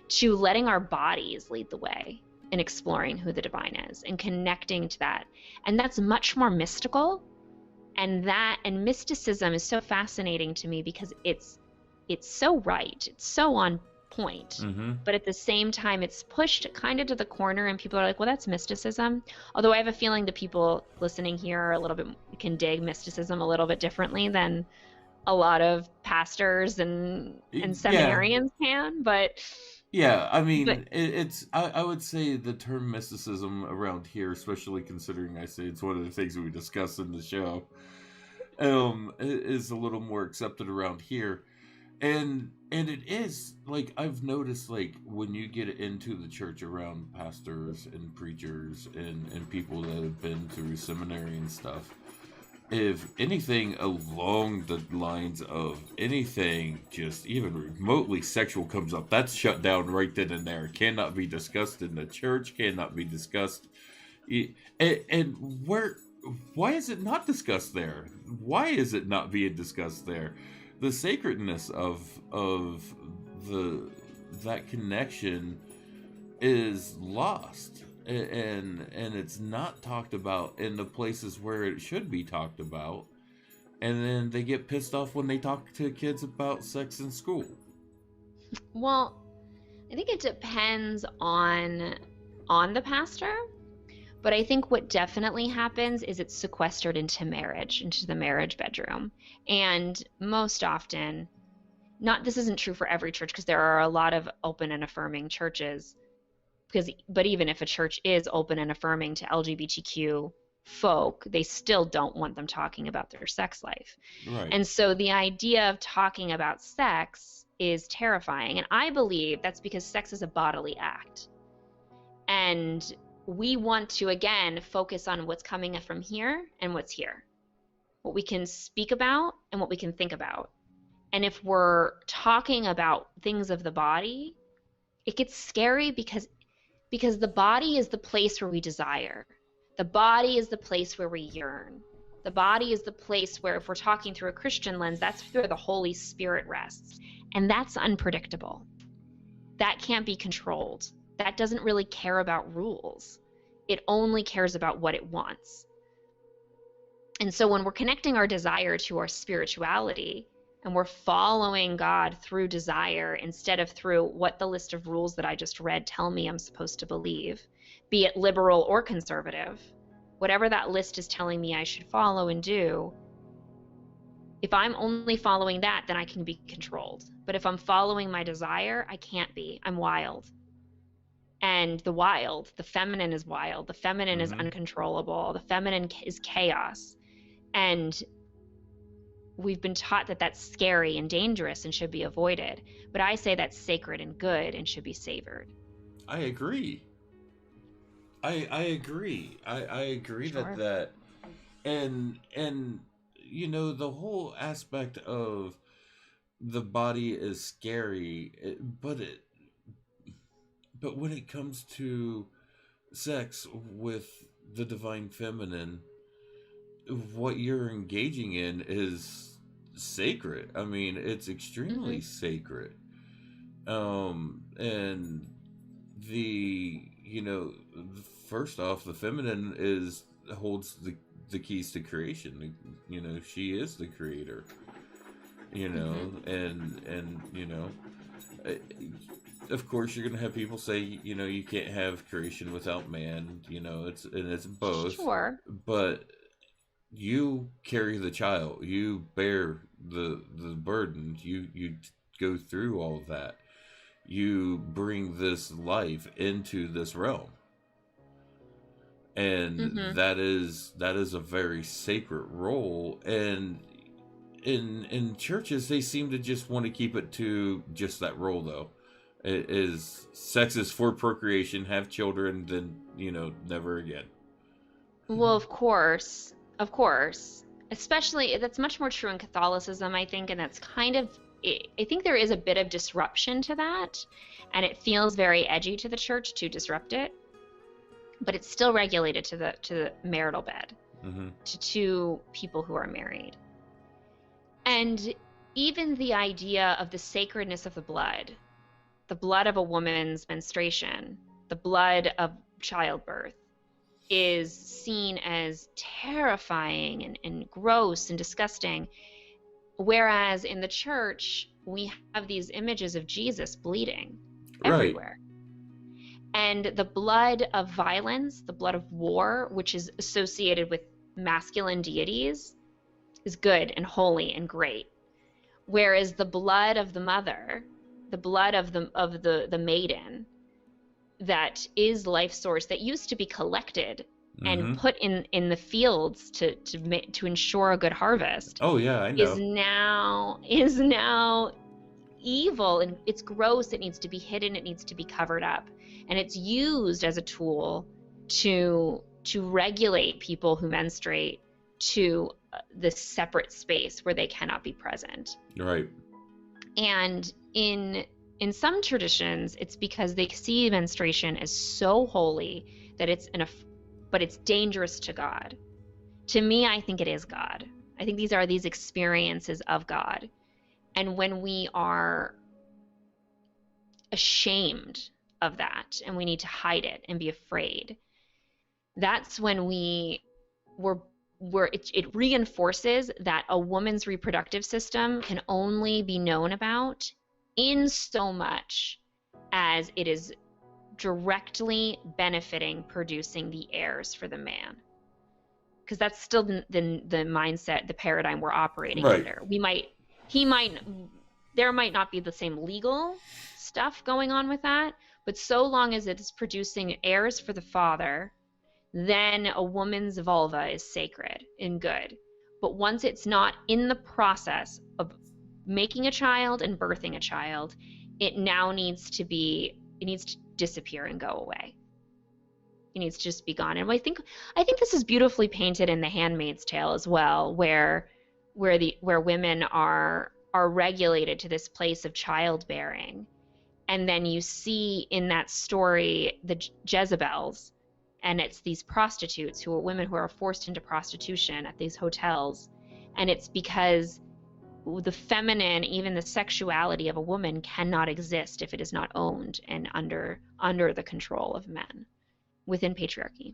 to letting our bodies lead the way in exploring who the divine is and connecting to that. And that's much more mystical. And mysticism is so fascinating to me because it's so right. It's so on point. Mm-hmm. But at the same time, it's pushed kind of to the corner, and people are like, well, that's mysticism. Although I have a feeling the people listening here are a little bit, can dig mysticism a little bit differently than a lot of pastors and seminarians can. But yeah, I mean, I would say the term mysticism around here, especially considering I say it's one of the things we discuss in the show, is a little more accepted around here. And it is, like, I've noticed, like, when you get into the church around pastors and preachers and people that have been through seminary and stuff, if anything along the lines of anything just even remotely sexual comes up, that's shut down right then and there. Cannot be discussed in the church, cannot be discussed. And why is it not discussed there? Why is it not being discussed there? The sacredness of that connection is lost, and it's not talked about in the places where it should be talked about. And then they get pissed off when they talk to kids about sex in school. Well, I think it depends on the pastor. But I think what definitely happens is it's sequestered into marriage, into the marriage bedroom. And most often, this isn't true for every church, because there are a lot of open and affirming churches. But even if a church is open and affirming to LGBTQ folk, they still don't want them talking about their sex life. Right. And so the idea of talking about sex is terrifying. And I believe that's because sex is a bodily act. And we want to, again, focus on what's coming from here and what's here, what we can speak about and what we can think about. And if we're talking about things of the body, it gets scary because the body is the place where we desire. The body is the place where we yearn. The body is the place where, if we're talking through a Christian lens, that's where the Holy Spirit rests. And that's unpredictable. That can't be controlled. That doesn't really care about rules. It only cares about what it wants. And so when we're connecting our desire to our spirituality, and we're following God through desire instead of through what the list of rules that I just read tell me I'm supposed to believe, be it liberal or conservative, whatever that list is telling me I should follow and do, if I'm only following that, then I can be controlled. But if I'm following my desire, I can't be. I'm wild. And the feminine is wild. The feminine is uncontrollable. The feminine is chaos. And we've been taught that that's scary and dangerous and should be avoided. But I say that's sacred and good and should be savored. I agree. I agree. I agree. Sure. that and you know, the whole aspect of the body is scary, but when it comes to sex with the divine feminine, what you're engaging in is sacred. I mean, it's extremely sacred. And first off, the feminine holds the keys to creation. You know, she is the creator. You know, and you know, of course, you're gonna have people say, you know, you can't have creation without man. You know, it's both. Sure. But you carry the child. You bear the burden. You go through all of that. You bring this life into this realm, and that is a very sacred role. And in churches, they seem to just want to keep it to just that role, though. Is sex is for procreation, have children, then never again. Well, of course, of course. Especially, that's much more true in Catholicism, I think, and that's kind of, I think there is a bit of disruption to that, and it feels very edgy to the church to disrupt it, but it's still regulated to the marital bed, Mm-hmm. to two people who are married. And even the idea of the sacredness of the blood of a woman's menstruation, the blood of childbirth, is seen as terrifying and gross and disgusting. Whereas in the church, we have these images of Jesus bleeding everywhere. And the blood of violence, the blood of war, which is associated with masculine deities, is good and holy and great. Whereas the blood of the mother, the blood of the maiden, that is life source, that used to be collected and Mm-hmm. put in the fields to ensure a good harvest. Oh yeah, I know. Is now evil, and it's gross. It needs to be hidden. It needs to be covered up, and it's used as a tool to regulate people who menstruate to this separate space where they cannot be present. Right. And in some traditions, it's because they see menstruation as so holy that but it's dangerous to God. To me, I think it is God. I think these are these experiences of God. And when we are ashamed of that and we need to hide it and be afraid, that's when it reinforces that a woman's reproductive system can only be known about in so much as it is directly benefiting producing the heirs for the man. Because that's still the mindset, the paradigm we're operating under. There might not be the same legal stuff going on with that, but so long as it is producing heirs for the father, then a woman's vulva is sacred and good. But once it's not in the process of making a child and birthing a child, it now needs to disappear and go away. It needs to just be gone. And I think this is beautifully painted in The Handmaid's Tale as well, where women are regulated to this place of childbearing. And then you see in that story the Jezebels, and it's these prostitutes who are women who are forced into prostitution at these hotels. And it's because the feminine, even the sexuality of a woman, cannot exist if it is not owned and under the control of men within patriarchy.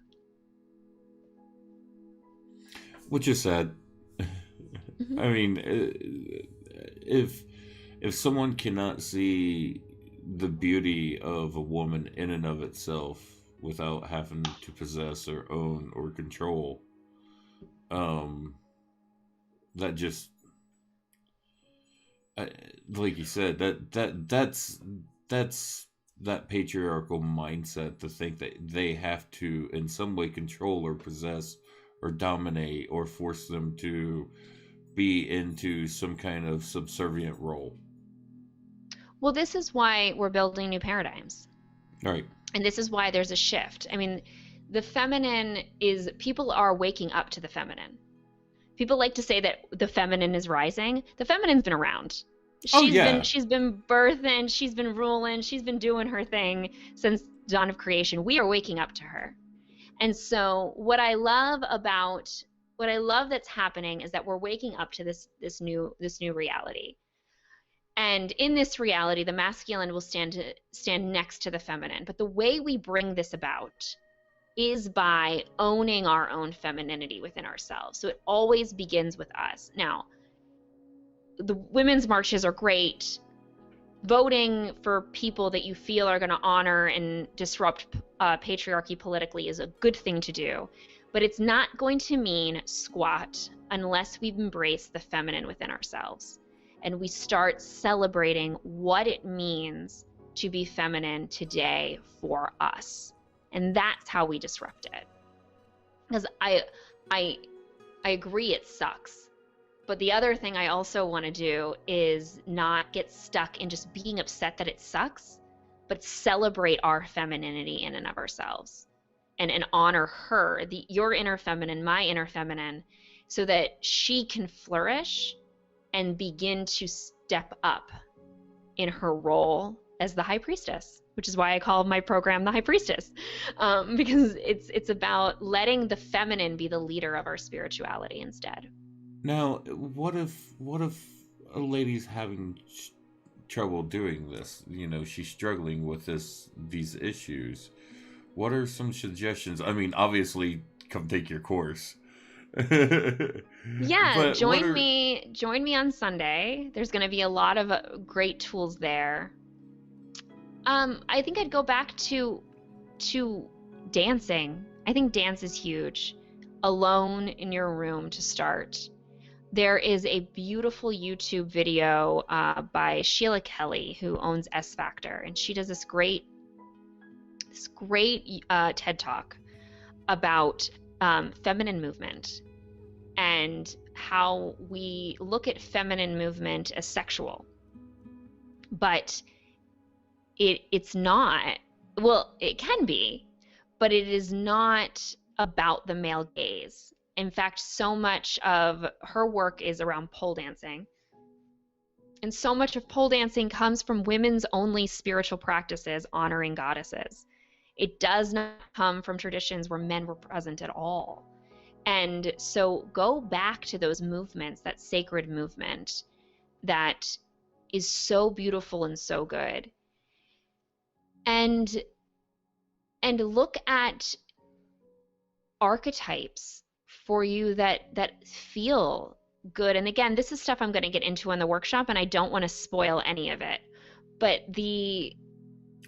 Which is sad. Mm-hmm. I mean, if someone cannot see the beauty of a woman in and of itself without having to possess or own or control, that just, like you said, that's that patriarchal mindset to think that they have to in some way control or possess or dominate or force them to be into some kind of subservient role. Well, this is why we're building new paradigms. Right. And this is why there's a shift. I mean, the feminine is, people are waking up to the feminine. People like to say that the feminine is rising. The feminine's been around. She's been birthing, she's been ruling, she's been doing her thing since dawn of creation. We are waking up to her. And so what I love that's happening is that we're waking up to this new reality. And in this reality, the masculine will stand next to the feminine. But the way we bring this about is by owning our own femininity within ourselves. So it always begins with us. Now, the women's marches are great. Voting for people that you feel are going to honor and disrupt patriarchy politically is a good thing to do. But it's not going to mean squat unless we've embraced the feminine within ourselves. And we start celebrating what it means to be feminine today for us. And that's how we disrupt it. Because I agree it sucks. But the other thing I also want to do is not get stuck in just being upset that it sucks, but celebrate our femininity in and of ourselves, and honor her, your inner feminine, my inner feminine, so that she can flourish and begin to step up in her role as the High Priestess, which is why I call my program the High Priestess, because it's about letting the feminine be the leader of our spirituality instead. Now, what if a lady's having trouble doing this? You know, she's struggling with these issues. What are some suggestions? I mean, obviously, come take your course. Yeah, But join me on Sunday. There's going to be a lot of great tools there. I think I'd go back to dancing. I think dance is huge. Alone in your room to start. There is a beautiful YouTube video by Sheila Kelly, who owns S Factor, and she does this great TED Talk about feminine movement and how we look at feminine movement as sexual, but it's not. Well, it can be, but it is not about the male gaze. In fact, so much of her work is around pole dancing. And so much of pole dancing comes from women's only spiritual practices honoring goddesses. It does not come from traditions where men were present at all. And so go back to those movements, that sacred movement that is so beautiful and so good. And look at archetypes for you that feel good. And again, this is stuff I'm going to get into in the workshop, and I don't want to spoil any of it. But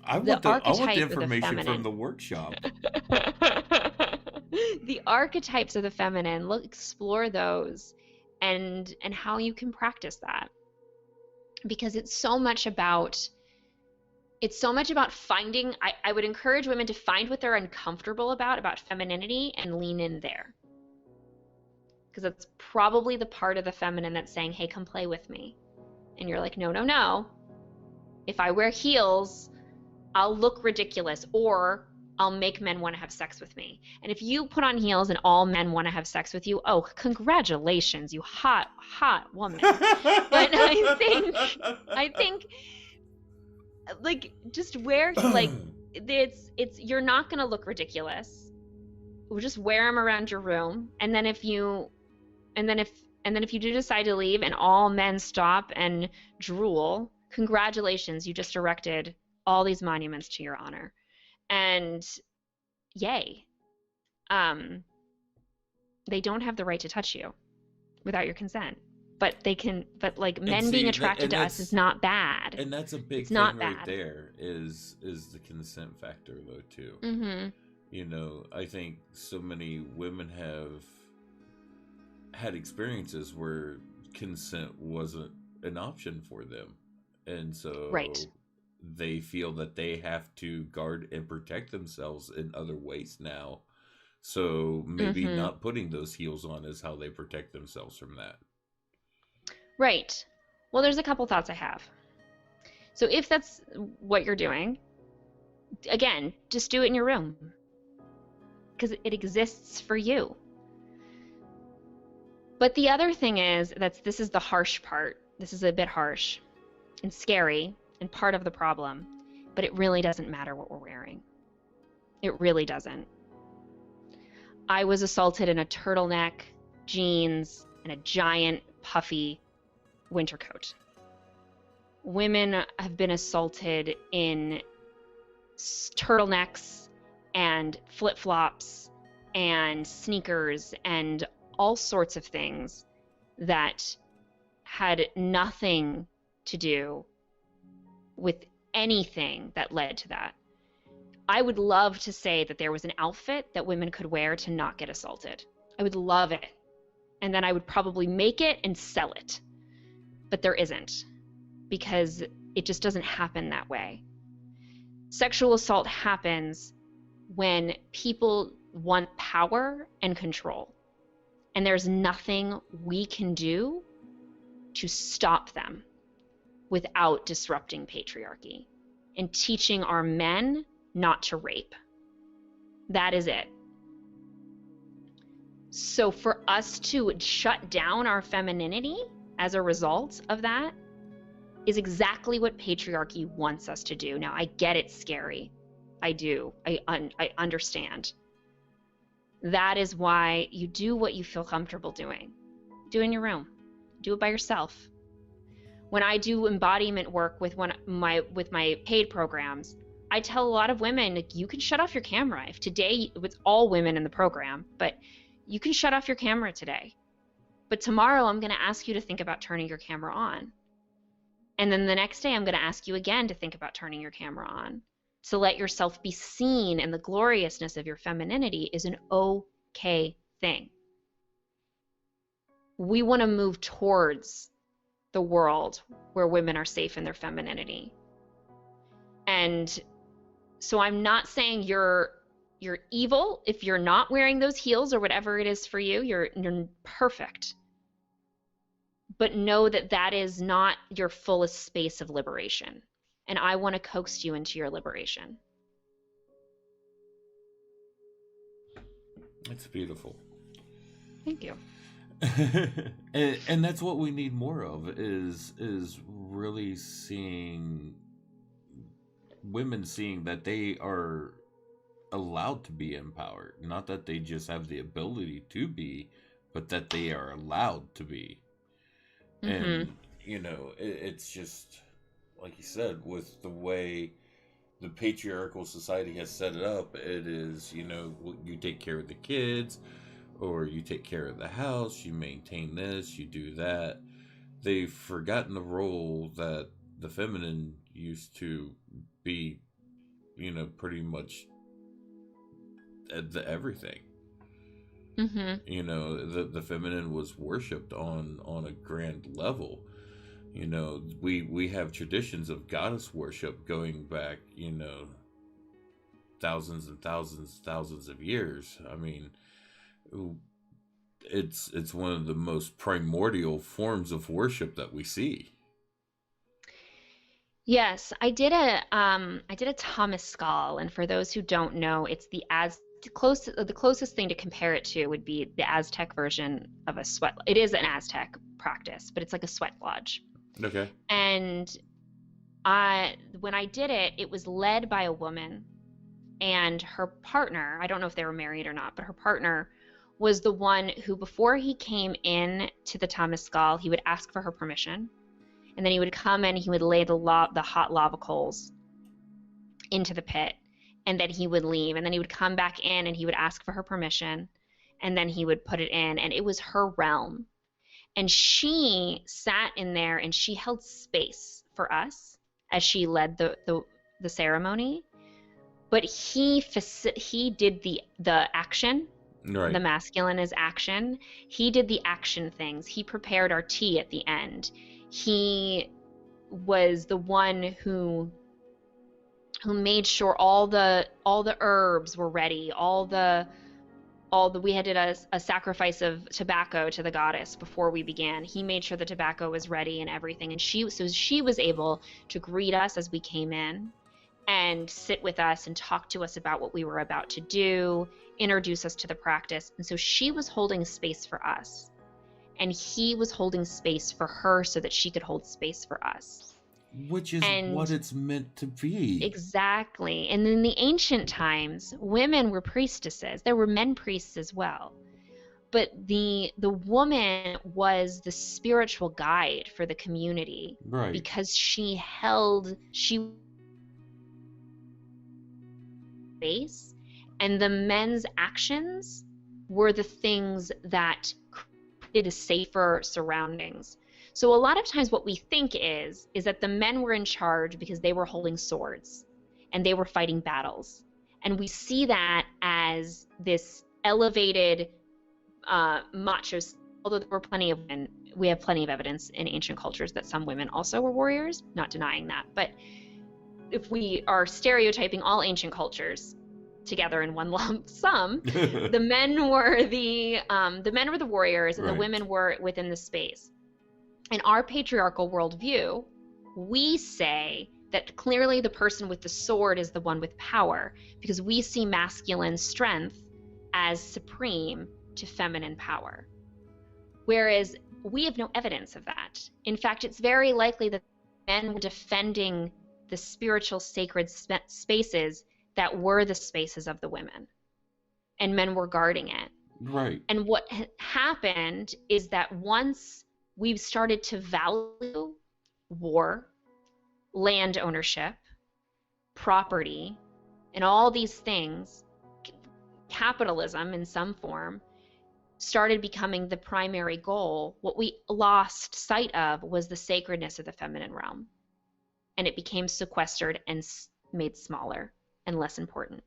I want the information from the workshop. The archetypes of the feminine, explore those and how you can practice that. Because it's so much about finding, I would encourage women to find what they're uncomfortable about femininity, and lean in there. Because that's probably the part of the feminine that's saying, hey, come play with me. And you're like, no. If I wear heels, I'll look ridiculous, or I'll make men want to have sex with me. And if you put on heels and all men want to have sex with you, oh, congratulations, you hot woman. But I think like, just wear, like, it's you're not going to look ridiculous. We'll just wear them around your room, and then if you do decide to leave and all men stop and drool, congratulations, you just erected all these monuments to your honor. And yay. They don't have the right to touch you without your consent. But they can, men being attracted to us is not bad. And that's a big thing right there, is the consent factor, though, too. Mm-hmm. You know, I think so many women have had experiences where consent wasn't an option for them. And so they feel that they have to guard and protect themselves in other ways now. So maybe not putting those heels on is how they protect themselves from that. Right. Well, there's a couple thoughts I have. So if that's what you're doing, again, just do it in your room. Because it exists for you. But the other thing is, this is the harsh part. This is a bit harsh and scary and part of the problem. But it really doesn't matter what we're wearing. It really doesn't. I was assaulted in a turtleneck, jeans, and a giant puffy winter coat. Women have been assaulted in turtlenecks and flip-flops and sneakers and all sorts of things that had nothing to do with anything that led to that. I would love to say that there was an outfit that women could wear to not get assaulted. I would love it. And then I would probably make it and sell it. But there isn't, because it just doesn't happen that way. Sexual assault happens when people want power and control. And there's nothing we can do to stop them without disrupting patriarchy. and teaching our men not to rape. That is it. So for us to shut down our femininity as a result of that is exactly what patriarchy wants us to do. Now, I get it's scary. I do. I understand. That is why you do what you feel comfortable doing. Do it in your room. Do it by yourself. When I do embodiment work with my paid programs, I tell a lot of women, like, you can shut off your camera. If today, it's all women in the program, but you can shut off your camera today. But tomorrow I'm going to ask you to think about turning your camera on. And then the next day I'm going to ask you again to think about turning your camera on. To let yourself be seen, and the gloriousness of your femininity is an okay thing. We want to move towards the world where women are safe in their femininity. And so I'm not saying you're evil if you're not wearing those heels or whatever it is for you. You're perfect. But know that that is not your fullest space of liberation. And I want to coax you into your liberation. It's beautiful. Thank you. and that's what we need more of, is really seeing women seeing that they are allowed to be empowered. Not that they just have the ability to be, but that they are allowed to be. Mm-hmm. And, you know, it's just, like you said, with the way the patriarchal society has set it up, it is, you know, you take care of the kids, or you take care of the house, you maintain this, you do that. They've forgotten the role that the feminine used to be, you know, pretty much the everything. Mm-hmm. You know, the feminine was worshipped on a grand level. You know, we have traditions of goddess worship going back, you know, thousands and thousands of years. I mean, it's one of the most primordial forms of worship that we see. Yes, I did a Thomas Skull, and for those who don't know, it's the closest thing to compare it to would be the Aztec version of a sweat. It is an Aztec practice, but it's like a sweat lodge. Okay. And when I did it, it was led by a woman, and her partner, I don't know if they were married or not, but her partner was the one who, before he came in to the Thomas Skull, he would ask for her permission, and then he would come in, he would lay the hot lava coals into the pit, and then he would leave, and then he would come back in and he would ask for her permission, and then he would put it in, and it was her realm. And she sat in there and she held space for us as she led the ceremony. But he did the action. Right. The masculine is action. He did the action things. He prepared our tea at the end. He was the one who made sure all the herbs were ready, we had did a sacrifice of tobacco to the goddess before we began. He made sure the tobacco was ready and everything, and she was able to greet us as we came in and sit with us and talk to us about what we were about to do, introduce us to the practice. And so she was holding space for us, and he was holding space for her so that she could hold space for us. Which is what it's meant to be. Exactly. And in the ancient times, women were priestesses. There were men priests as well. But the woman was the spiritual guide for the community. Right. Because she held space, and the men's actions were the things that created a safer surroundings. So a lot of times what we think is that the men were in charge because they were holding swords and they were fighting battles. And we see that as this elevated machos, although there were we have plenty of evidence in ancient cultures that some women also were warriors, not denying that. But if we are stereotyping all ancient cultures together in one lump sum, the men were the warriors, and right. The women were within the space. In our patriarchal worldview, we say that clearly the person with the sword is the one with power, because we see masculine strength as supreme to feminine power. Whereas we have no evidence of that. In fact, it's very likely that men were defending the spiritual sacred spaces that were the spaces of the women, and men were guarding it. Right. And what happened is that once we've started to value war, land ownership, property, and all these things, capitalism in some form, started becoming the primary goal, what we lost sight of was the sacredness of the feminine realm. And it became sequestered and made smaller and less important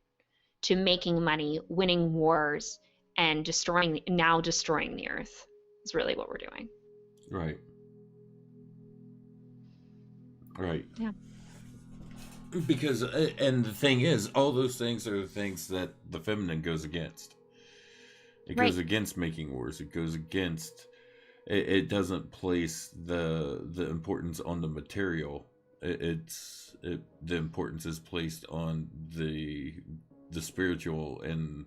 to making money, winning wars, and destroying the earth is really what we're doing. Right. Right. Yeah. Because, and the thing is, all those things are the things that the feminine goes against. It goes against making wars. It goes against. It doesn't place the importance on the material. The importance is placed on the spiritual and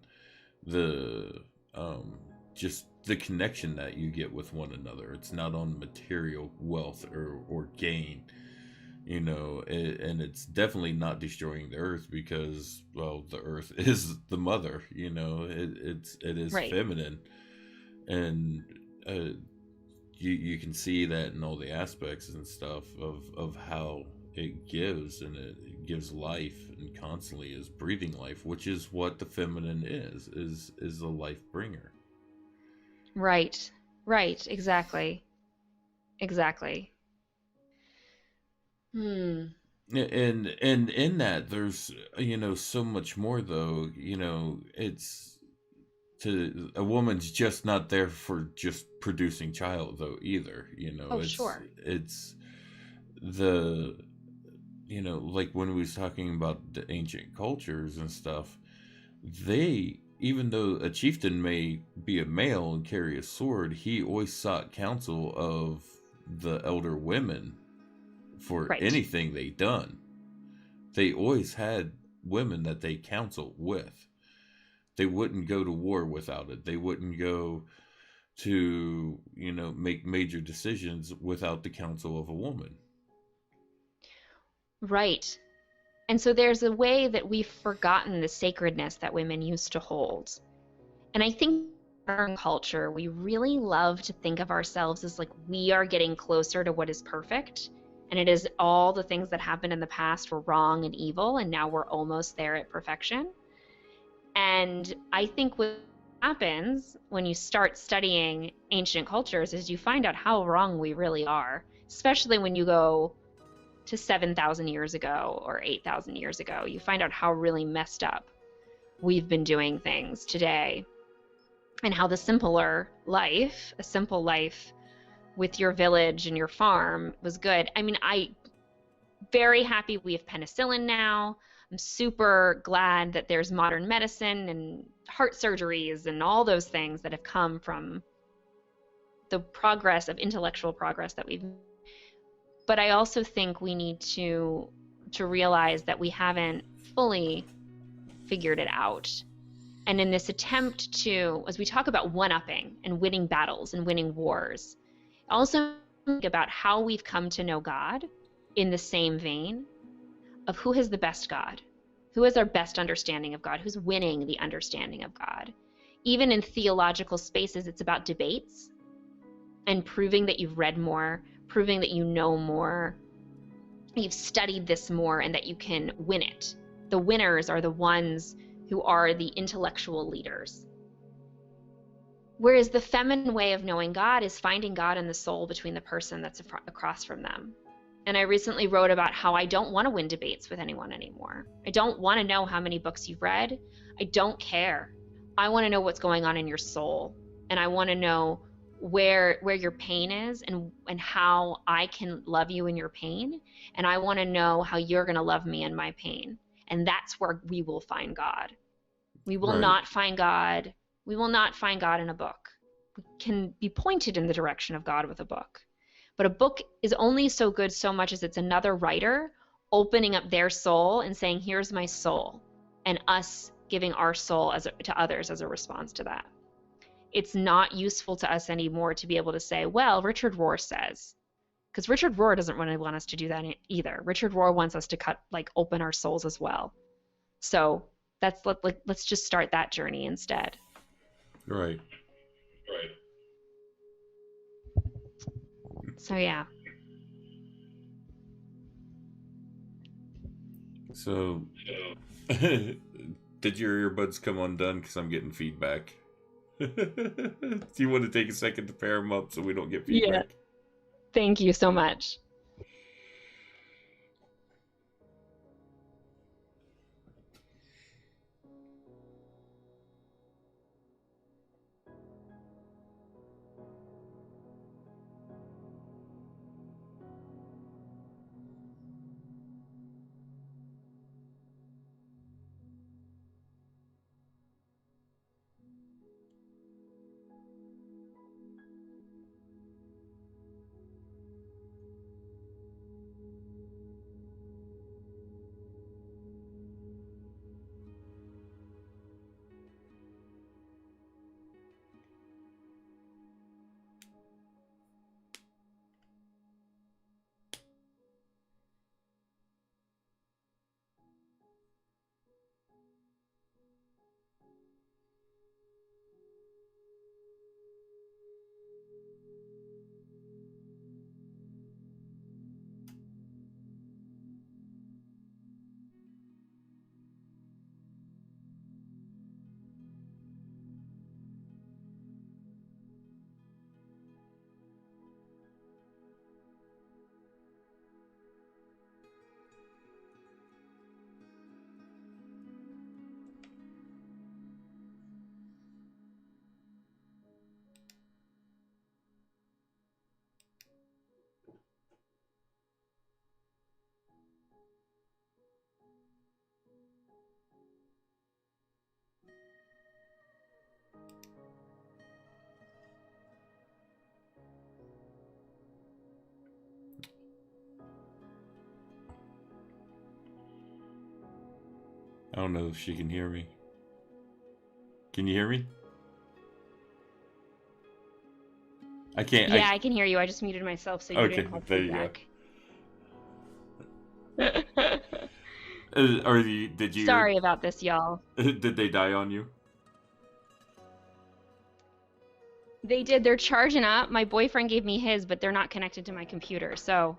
the just the connection that you get with one another. It's not on material wealth or gain. And it's definitely not destroying the earth, because, well, the earth is the mother. It is right. feminine, and you can see that in all the aspects and stuff of how it gives, and it gives life, and constantly is breathing life, which is what the feminine is a life bringer. Right. Exactly. And in that, there's so much more, though. It's a woman's just not there for just producing child, though, either. Sure. It's the like when we was talking about the ancient cultures and stuff, even though a chieftain may be a male and carry a sword, he always sought counsel of the elder women for anything they done. They always had women that they counseled with. They wouldn't go to war without it. They wouldn't go to, make major decisions without the counsel of a woman. Right. And so there's a way that we've forgotten the sacredness that women used to hold. And I think in our culture, we really love to think of ourselves as like we are getting closer to what is perfect. And it is all the things that happened in the past were wrong and evil, and now we're almost there at perfection. And I think what happens when you start studying ancient cultures is you find out how wrong we really are, especially when you go to 7,000 years ago or 8,000 years ago. You find out how really messed up we've been doing things today, and how the simpler life, a simple life with your village and your farm, was good. I mean, I'm very happy we have penicillin now. I'm super glad that there's modern medicine and heart surgeries and all those things that have come from the progress of intellectual progress that we've made. But I also think we need to realize that we haven't fully figured it out. And in this attempt to, as we talk about one-upping and winning battles and winning wars, also think about how we've come to know God in the same vein of who has the best God, who has our best understanding of God, who's winning the understanding of God. Even in theological spaces, it's about debates and proving that you've read more, proving that you know more, you've studied this more, and that you can win it. The winners are the ones who are the intellectual leaders. Whereas the feminine way of knowing God is finding God in the soul between the person that's across from them. And I recently wrote about how I don't want to win debates with anyone anymore. I don't want to know how many books you've read. I don't care. I want to know what's going on in your soul. And I want to know where your pain is, and how I can love you in your pain. And I want to know how you're going to love me in my pain. And that's where we will find God. We will not find God. We will not find God in a book. We can be pointed in the direction of God with a book. But a book is only so good so much as it's another writer opening up their soul and saying, here's my soul, and us giving our soul to others as a response to that. It's not useful to us anymore to be able to say, well, Richard Rohr says, because Richard Rohr doesn't really want us to do that either. Richard Rohr wants us to open our souls as well. So let's just start that journey instead. Right. So yeah. So, did your earbuds come undone? Because I'm getting feedback. Do you want to take a second to pair them up so we don't get feedback? Yeah. Thank you so much. I don't know if she can hear me. Can you hear me? I can't. Yeah, I can hear you. I just muted myself so you didn't have feedback. There you go. Did you? Sorry about this, y'all. Did they die on you? They did. They're charging up. My boyfriend gave me his, but they're not connected to my computer, so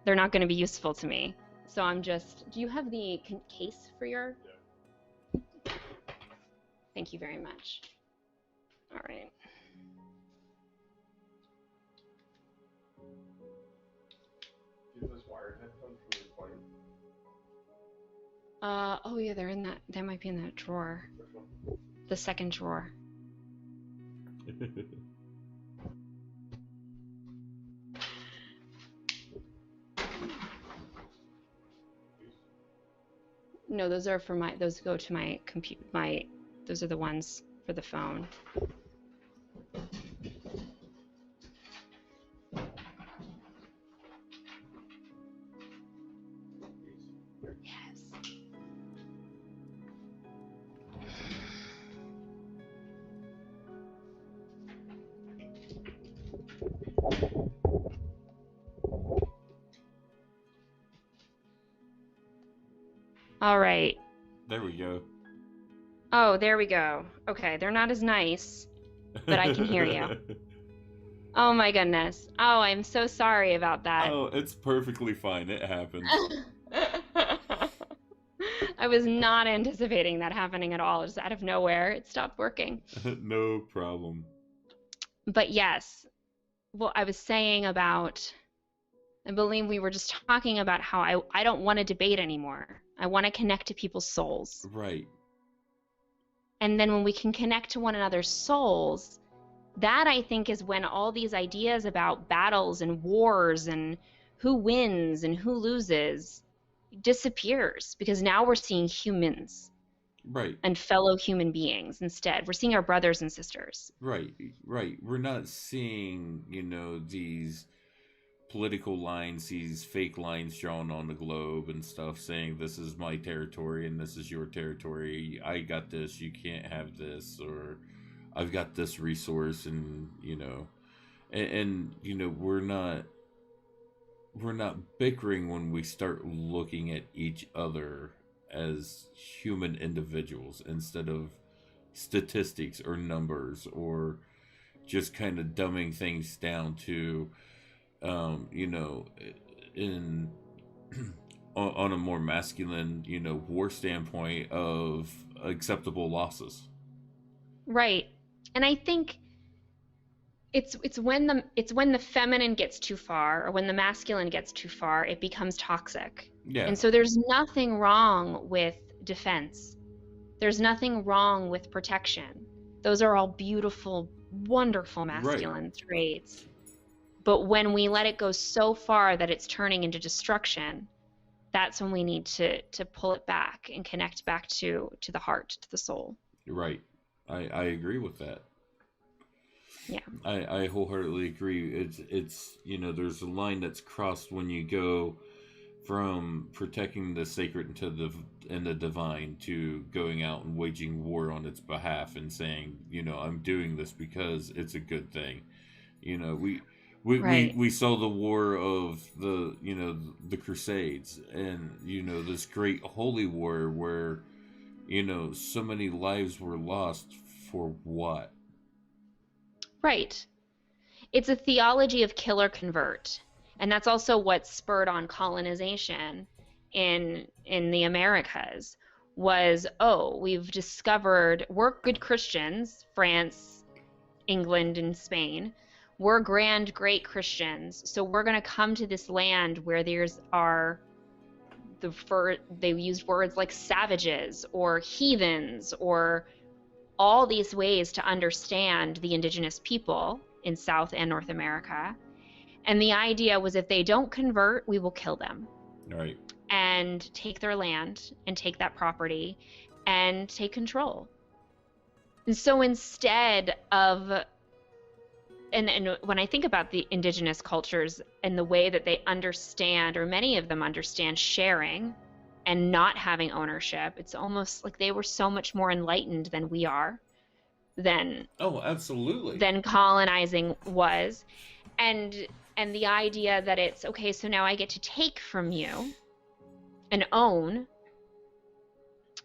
they're not going to be useful to me. So I'm just... Do you have the case for your... Yeah. Thank you very much. All right. Do those wired headphones from your phone? Oh yeah, they're in that. They might be in that drawer. Which one? The second drawer. No, those are for my. Those go to my computer. Those are the ones for the phone. Yes. All right. There we go. Oh, there we go. Okay, they're not as nice, but I can hear you. Oh my goodness. Oh, I'm so sorry about that. Oh, it's perfectly fine. It happens. I was not anticipating that happening at all. Just out of nowhere, it stopped working. No problem. But yes, well, I was saying about, I believe we were just talking about how I don't want to debate anymore. I want to connect to people's souls. Right. And then when we can connect to one another's souls, that I think is when all these ideas about battles and wars and who wins and who loses disappears, because now we're seeing humans. Right. And fellow human beings instead. We're seeing our brothers and sisters. Right. We're not seeing, these political lines, sees fake lines drawn on the globe and stuff, saying this is my territory and this is your territory. I got this, you can't have this, or I've got this resource, and we're not bickering when we start looking at each other as human individuals instead of statistics or numbers, or just kind of dumbing things down to in on a more masculine war standpoint of acceptable losses. Right. And I think it's when the feminine gets too far, or when the masculine gets too far, it becomes toxic. Yeah. And so there's nothing wrong with defense. There's nothing wrong with protection. Those are all beautiful, wonderful masculine traits. But when we let it go so far that it's turning into destruction, that's when we need to pull it back and connect back to the heart, to the soul. Right. I agree with that. Yeah. I wholeheartedly agree. It's there's a line that's crossed when you go from protecting the sacred and the divine to going out and waging war on its behalf and saying, I'm doing this because it's a good thing. We saw the war of the Crusades, and this great holy war where so many lives were lost for what? Right. It's a theology of kill or convert. And that's also what spurred on colonization in the Americas was, we've discovered we're good Christians, France, England, and Spain. We're grand, great Christians. So we're going to come to this land where they used words like savages or heathens, or all these ways to understand the indigenous people in South and North America. And the idea was, if they don't convert, we will kill them. Right. And take their land and take that property and take control. And so instead of, and when I think about the indigenous cultures and the way that they understand, or many of them understand, sharing and not having ownership, it's almost like they were so much more enlightened than we are, absolutely, than colonizing was. And the idea that it's, okay, so now I get to take from you and own.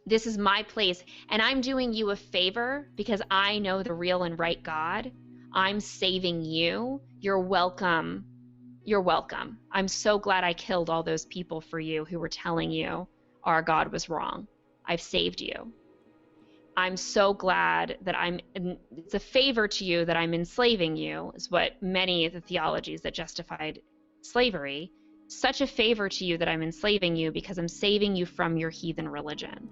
This is my place, and I'm doing you a favor because I know the real and right God. I'm saving you. You're welcome. You're welcome. I'm so glad I killed all those people for you who were telling you our God was wrong. I've saved you. I'm so glad that it's a favor to you that I'm enslaving you, is what many of the theologies that justified slavery, such a favor to you that I'm enslaving you because I'm saving you from your heathen religion.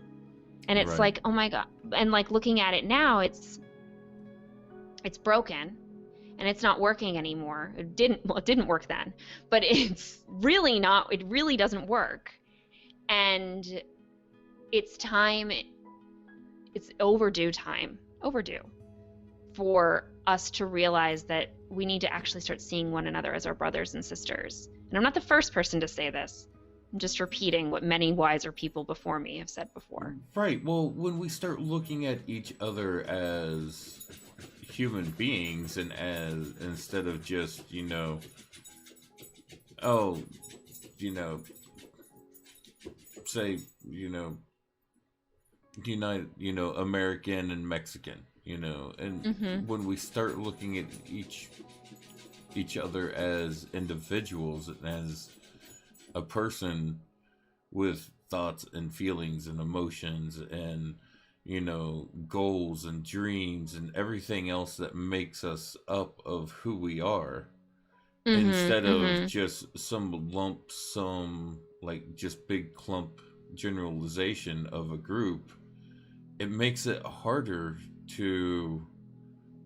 And it's like, oh my God. And like looking at it now, it's broken and it's not working anymore. It didn't work then, but it really doesn't work. And it's time. It's overdue for us to realize that we need to actually start seeing one another as our brothers and sisters. And I'm not the first person to say this. I'm just repeating what many wiser people before me have said before. Right. Well, when we start looking at each other as human beings, and as, instead of just, say, American and Mexican, and when we start looking at each other as individuals and as a person with thoughts and feelings and emotions and goals and dreams and everything else that makes us up of who we are, instead of just some just big clump generalization of a group, it makes it harder to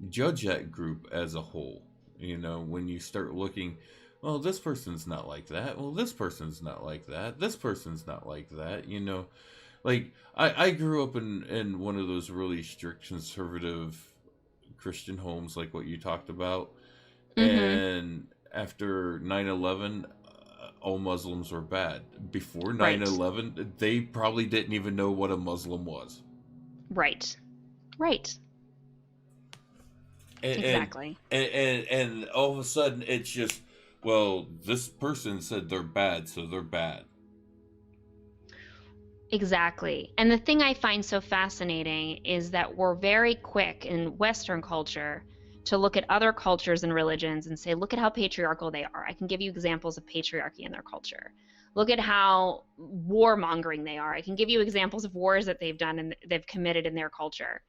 judge that group as a whole. When you start looking, well, this person's not like that, well, this person's not like that, this person's not like that, like I grew up in one of those really strict conservative Christian homes, like what you talked about, and after 9/11, all Muslims were bad. Before Right. 9/11, they probably didn't even know what a Muslim was. Right. Right. And, Exactly. and all of a sudden, it's just, well, this person said they're bad, so they're bad. Exactly. And the thing I find so fascinating is that we're very quick in Western culture to look at other cultures and religions and say, look at how patriarchal they are. I can give you examples of patriarchy in their culture. Look at how warmongering they are. I can give you examples of wars that they've done and they've committed in their culture.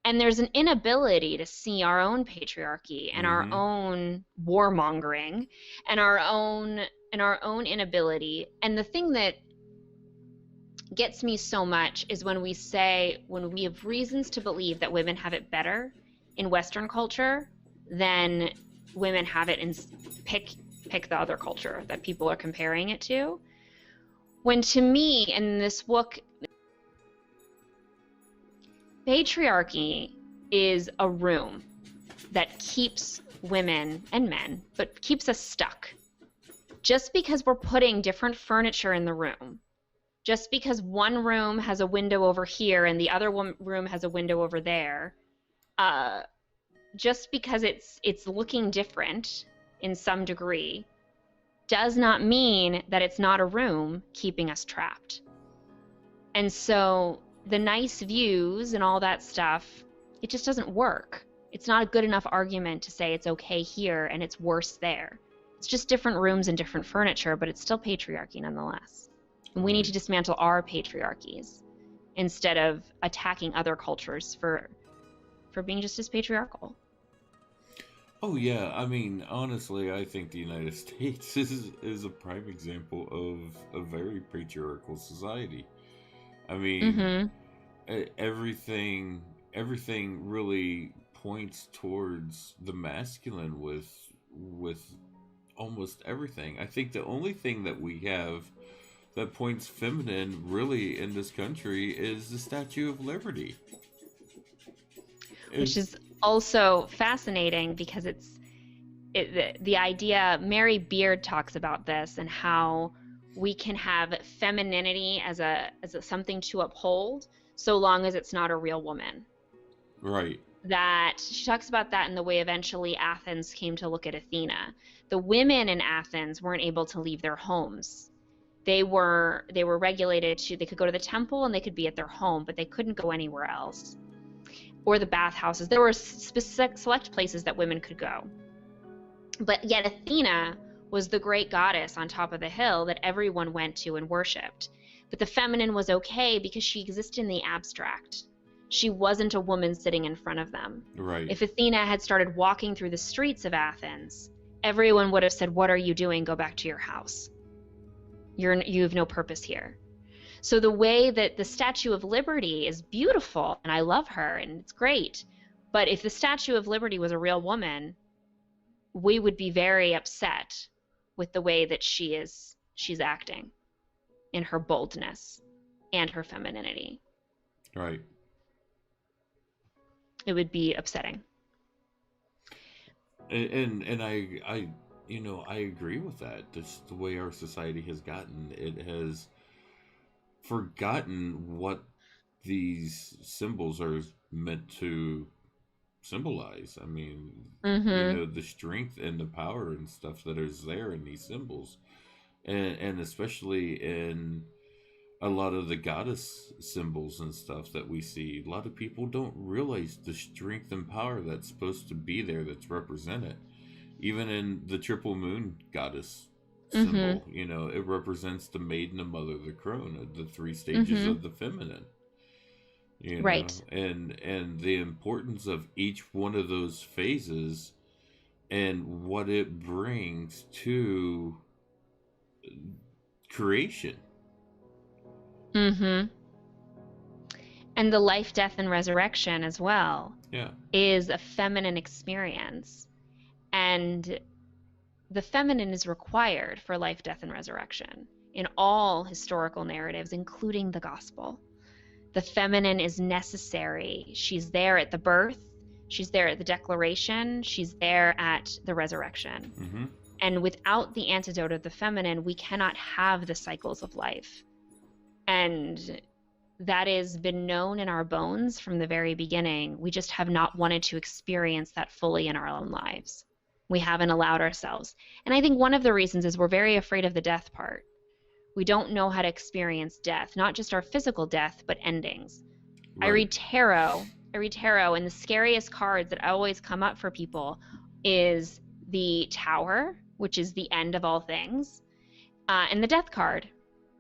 And there's an inability to see our own patriarchy and our own warmongering and our own inability. And the thing that gets me so much is when we have reasons to believe that women have it better in Western culture than women have it in pick the other culture that people are comparing it to. When to me, in this book, patriarchy is a room that keeps women and men, but keeps us stuck. Just because we're putting different furniture in the room, just because one room has a window over here and the other room has a window over there, just because it's looking different in some degree, does not mean that it's not a room keeping us trapped. And so the nice views and all that stuff, it just doesn't work. It's not a good enough argument to say it's okay here and it's worse there. It's just different rooms and different furniture, but it's still patriarchy nonetheless. And we need to dismantle our patriarchies instead of attacking other cultures for being just as patriarchal. Oh yeah, I mean, honestly, I think the United States is a prime example of a very patriarchal society. I mean, everything really points towards the masculine with almost everything. I think the only thing that we have that points feminine really in this country is the Statue of Liberty. Which is also fascinating because the idea, Mary Beard talks about this and how we can have femininity as a something to uphold so long as it's not a real woman. Right. That she talks about that in the way eventually Athens came to look at Athena. The women in Athens weren't able to leave their homes. They were regulated to, they could go to the temple and they could be at their home, but they couldn't go anywhere else. Or the bathhouses. There were specific select places that women could go. But yet Athena was the great goddess on top of the hill that everyone went to and worshipped. But the feminine was okay because she existed in the abstract. She wasn't a woman sitting in front of them. Right. If Athena had started walking through the streets of Athens, everyone would have said, "What are you doing? Go back to your house. You have no purpose here." So the way that the Statue of Liberty is beautiful, and I love her, and it's great, but if the Statue of Liberty was a real woman, we would be very upset with the way that she's acting in her boldness and her femininity. Right. It would be upsetting. And I I agree with that. Just the way our society has gotten, it has forgotten what these symbols are meant to symbolize. I mean, the strength and the power and stuff that is there in these symbols, and especially in a lot of the goddess symbols and stuff that we see. A lot of people don't realize the strength and power that's supposed to be there, that's represented. Even in the triple moon goddess symbol, it represents the maiden, the mother, the crone, the three stages of the feminine. Right. And the importance of each one of those phases and what it brings to creation. And the life, death, and resurrection as well is a feminine experience. And the feminine is required for life, death, and resurrection in all historical narratives, including the gospel. The feminine is necessary. She's there at the birth. She's there at the declaration. She's there at the resurrection. And without the antidote of the feminine, we cannot have the cycles of life. And that has been known in our bones from the very beginning. We just have not wanted to experience that fully in our own lives. We haven't allowed ourselves. And I think one of the reasons is we're very afraid of the death part. We don't know how to experience death, not just our physical death, but endings. Right. I read tarot, and the scariest cards that always come up for people is the Tower, which is the end of all things, and the Death card.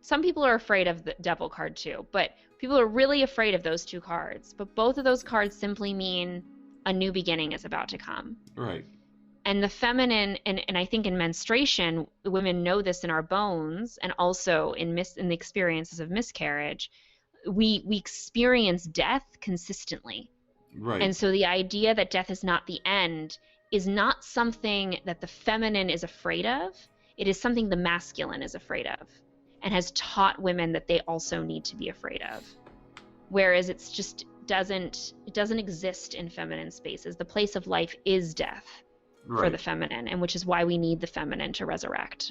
Some people are afraid of the Devil card too, but people are really afraid of those two cards. But both of those cards simply mean a new beginning is about to come. Right. And the feminine, and I think in menstruation, women know this in our bones, and also in the experiences of miscarriage, we experience death consistently. Right. And so the idea that death is not the end is not something that the feminine is afraid of. It is something the masculine is afraid of, and has taught women that they also need to be afraid of. Whereas it doesn't exist in feminine spaces. The place of life is death. Right. For the feminine, and which is why we need the feminine to resurrect.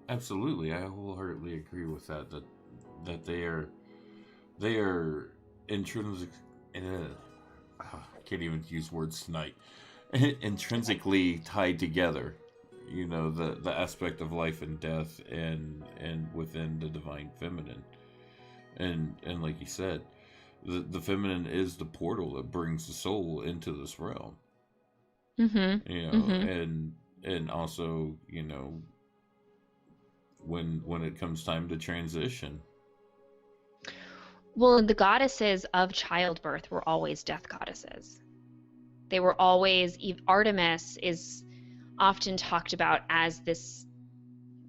Absolutely, I wholeheartedly agree with that. That they are intrinsic. I can't even use words tonight. Intrinsically tied together. You know, the aspect of life and death, and within the divine feminine, and like you said, the feminine is the portal that brings the soul into this realm. Mm-hmm. You know, Mm-hmm. and also, you know, when it comes time to transition. Well, the goddesses of childbirth were always death goddesses. They were always, Artemis is often talked about as this,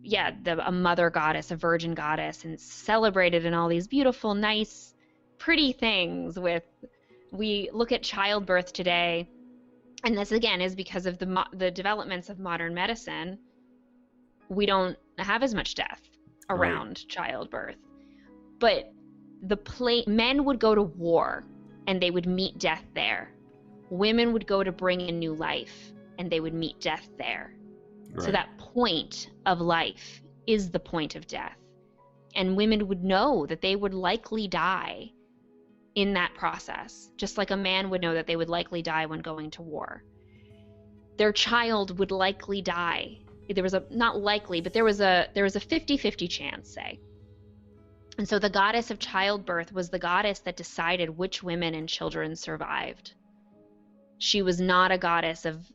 a mother goddess, a virgin goddess, and celebrated in all these beautiful, nice, pretty things. We look at childbirth today, and this again is because of the developments of modern medicine. We don't have as much death around childbirth, but men would go to war and they would meet death there. Women would go to bring in new life and they would meet death there. Right. So that point of life is the point of death, and women would know that they would likely die in that process, just like a man would know that they would likely die when going to war. Their child would likely die. There was not likely, but there was a 50-50 chance, say. And so the goddess of childbirth was the goddess that decided which women and children survived. She was not a goddess of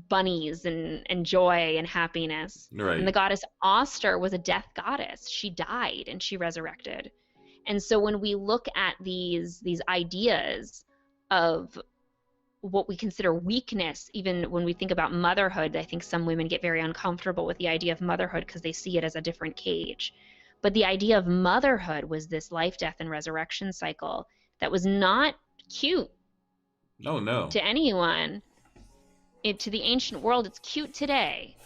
bunnies and joy and happiness. Right. And the goddess Auster was a death goddess. She died and she resurrected. And so when we look at these ideas of what we consider weakness, even when we think about motherhood, I think some women get very uncomfortable with the idea of motherhood because they see it as a different cage. But the idea of motherhood was this life, death, and resurrection cycle that was not cute. No. To anyone. To the ancient world, it's cute today.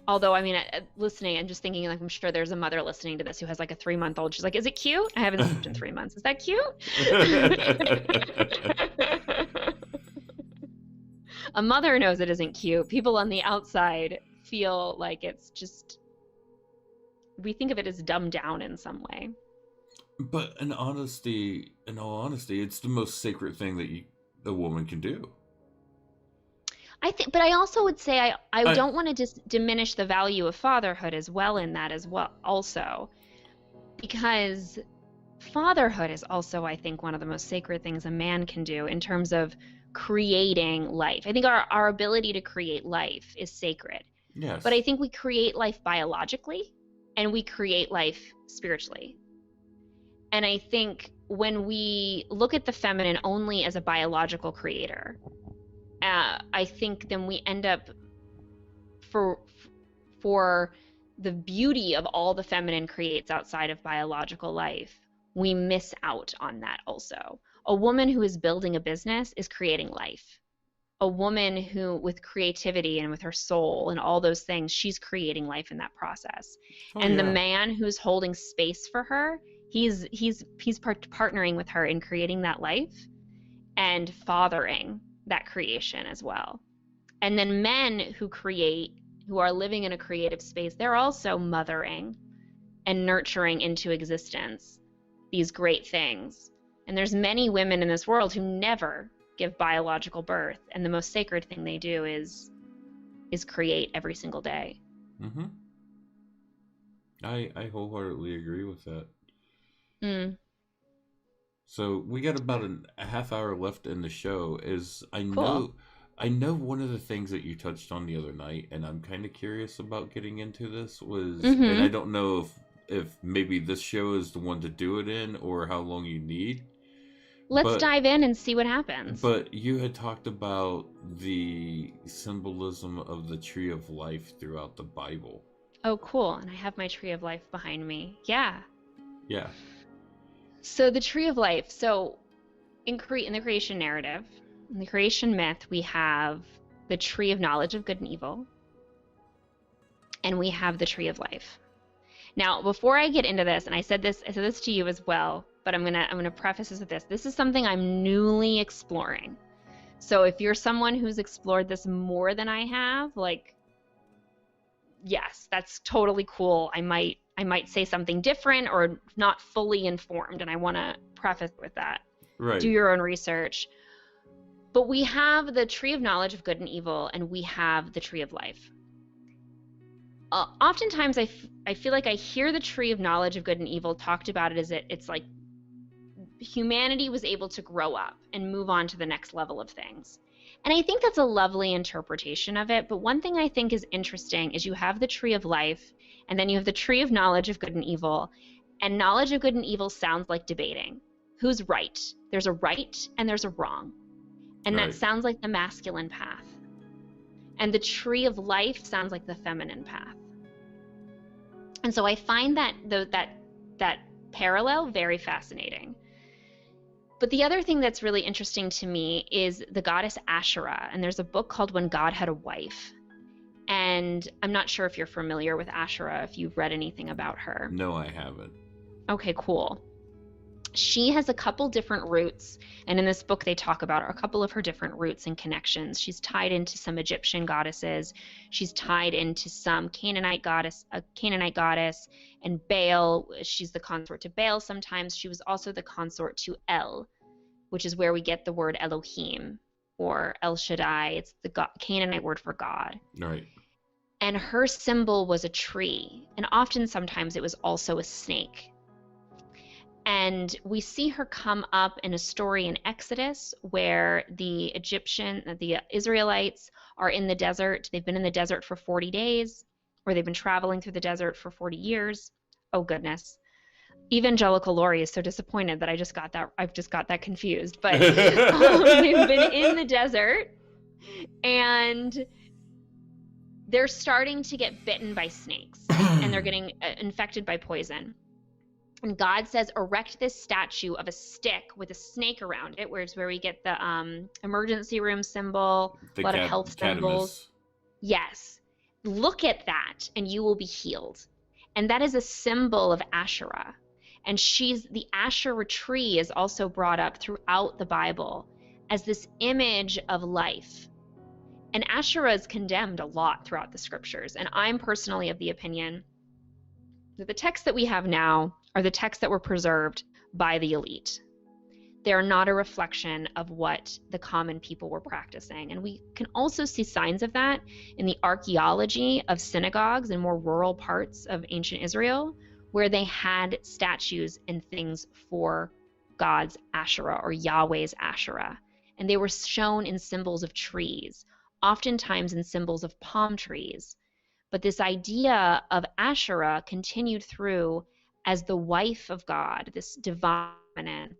Although, I mean, listening and just thinking, like, I'm sure there's a mother listening to this who has like a 3-month-old. She's like, is it cute? I haven't slept in 3 months. Is that cute? A mother knows it isn't cute. People on the outside feel like it's just, we think of it as dumbed down in some way. But in all honesty, it's the most sacred thing that a woman can do. But I also would say I don't want to diminish the value of fatherhood as well in that as well also, because fatherhood is also, I think, one of the most sacred things a man can do in terms of creating life. I think our ability to create life is sacred. Yes. But I think we create life biologically and we create life spiritually. And I think when we look at the feminine only as a biological creator, I think then we end up for the beauty of all the feminine creates outside of biological life, we miss out on that also. A woman who is building a business is creating life. A woman who, with creativity and with her soul and all those things, she's creating life in that process. The man who's holding space for her, he's partnering with her in creating that life and fathering that creation as well. And then men who create, who are living in a creative space, they're also mothering and nurturing into existence these great things. And there's many women in this world who never give biological birth, and the most sacred thing they do is create every single day. Mm-hmm. I wholeheartedly agree with that. Mm. So we got about a half hour left in the show. Cool. I know one of the things that you touched on the other night, and I'm kind of curious about getting into this was, and I don't know if maybe this show is the one to do it in or how long you need. Let's dive in and see what happens. But you had talked about the symbolism of the tree of life throughout the Bible. Oh, cool. And I have my tree of life behind me. Yeah. Yeah. So the tree of life. So in the creation narrative, in the creation myth, we have the tree of knowledge of good and evil, and we have the tree of life. Now, before I get into this, and I said this to you as well, but I'm gonna preface this with this. This is something I'm newly exploring. So if you're someone who's explored this more than I have, like, yes, that's totally cool. I might say something different or not fully informed, and I want to preface with that. Right. Do your own research. But we have the tree of knowledge of good and evil, and we have the tree of life. Oftentimes, I feel like I hear the tree of knowledge of good and evil talked about it as it's like humanity was able to grow up and move on to the next level of things. And I think that's a lovely interpretation of it. But one thing I think is interesting is you have the tree of life, and then you have the tree of knowledge of good and evil. And knowledge of good and evil sounds like debating. Who's right? There's a right and there's a wrong. And Right. that sounds like the masculine path. And the tree of life sounds like the feminine path. And so I find that parallel very fascinating. But the other thing that's really interesting to me is the goddess Asherah. And there's a book called When God Had a Wife. And I'm not sure if you're familiar with Asherah, if you've read anything about her. No, I haven't. Okay, cool. She has a couple different roots, and in this book they talk about a couple of her different roots and connections. She's tied into some Egyptian goddesses. She's tied into some Canaanite goddess, and Baal. She's the consort to Baal sometimes. She was also the consort to El, which is where we get the word Elohim or El Shaddai. It's the Canaanite word for God. Right. And her symbol was a tree, and often sometimes it was also a snake. And we see her come up in a story in Exodus where the Israelites are in the desert. They've been in the desert for 40 days, or they've been traveling through the desert for 40 years. Oh, goodness. Evangelical Lurie is so disappointed that I've just got that confused. But they've been in the desert, and they're starting to get bitten by snakes, and they're getting infected by poison. And God says, erect this statue of a stick with a snake around it, where we get the emergency room symbol, a lot of health symbols. Yes. Look at that, and you will be healed. And that is a symbol of Asherah. And the Asherah tree is also brought up throughout the Bible as this image of life. And Asherah is condemned a lot throughout the scriptures. And I'm personally of the opinion that the texts that we have now are the texts that were preserved by the elite. They are not a reflection of what the common people were practicing. And we can also see signs of that in the archaeology of synagogues in more rural parts of ancient Israel, where they had statues and things for God's Asherah or Yahweh's Asherah. And they were shown in symbols of trees, oftentimes in symbols of palm trees. But this idea of Asherah continued through as the wife of God, this divine feminine.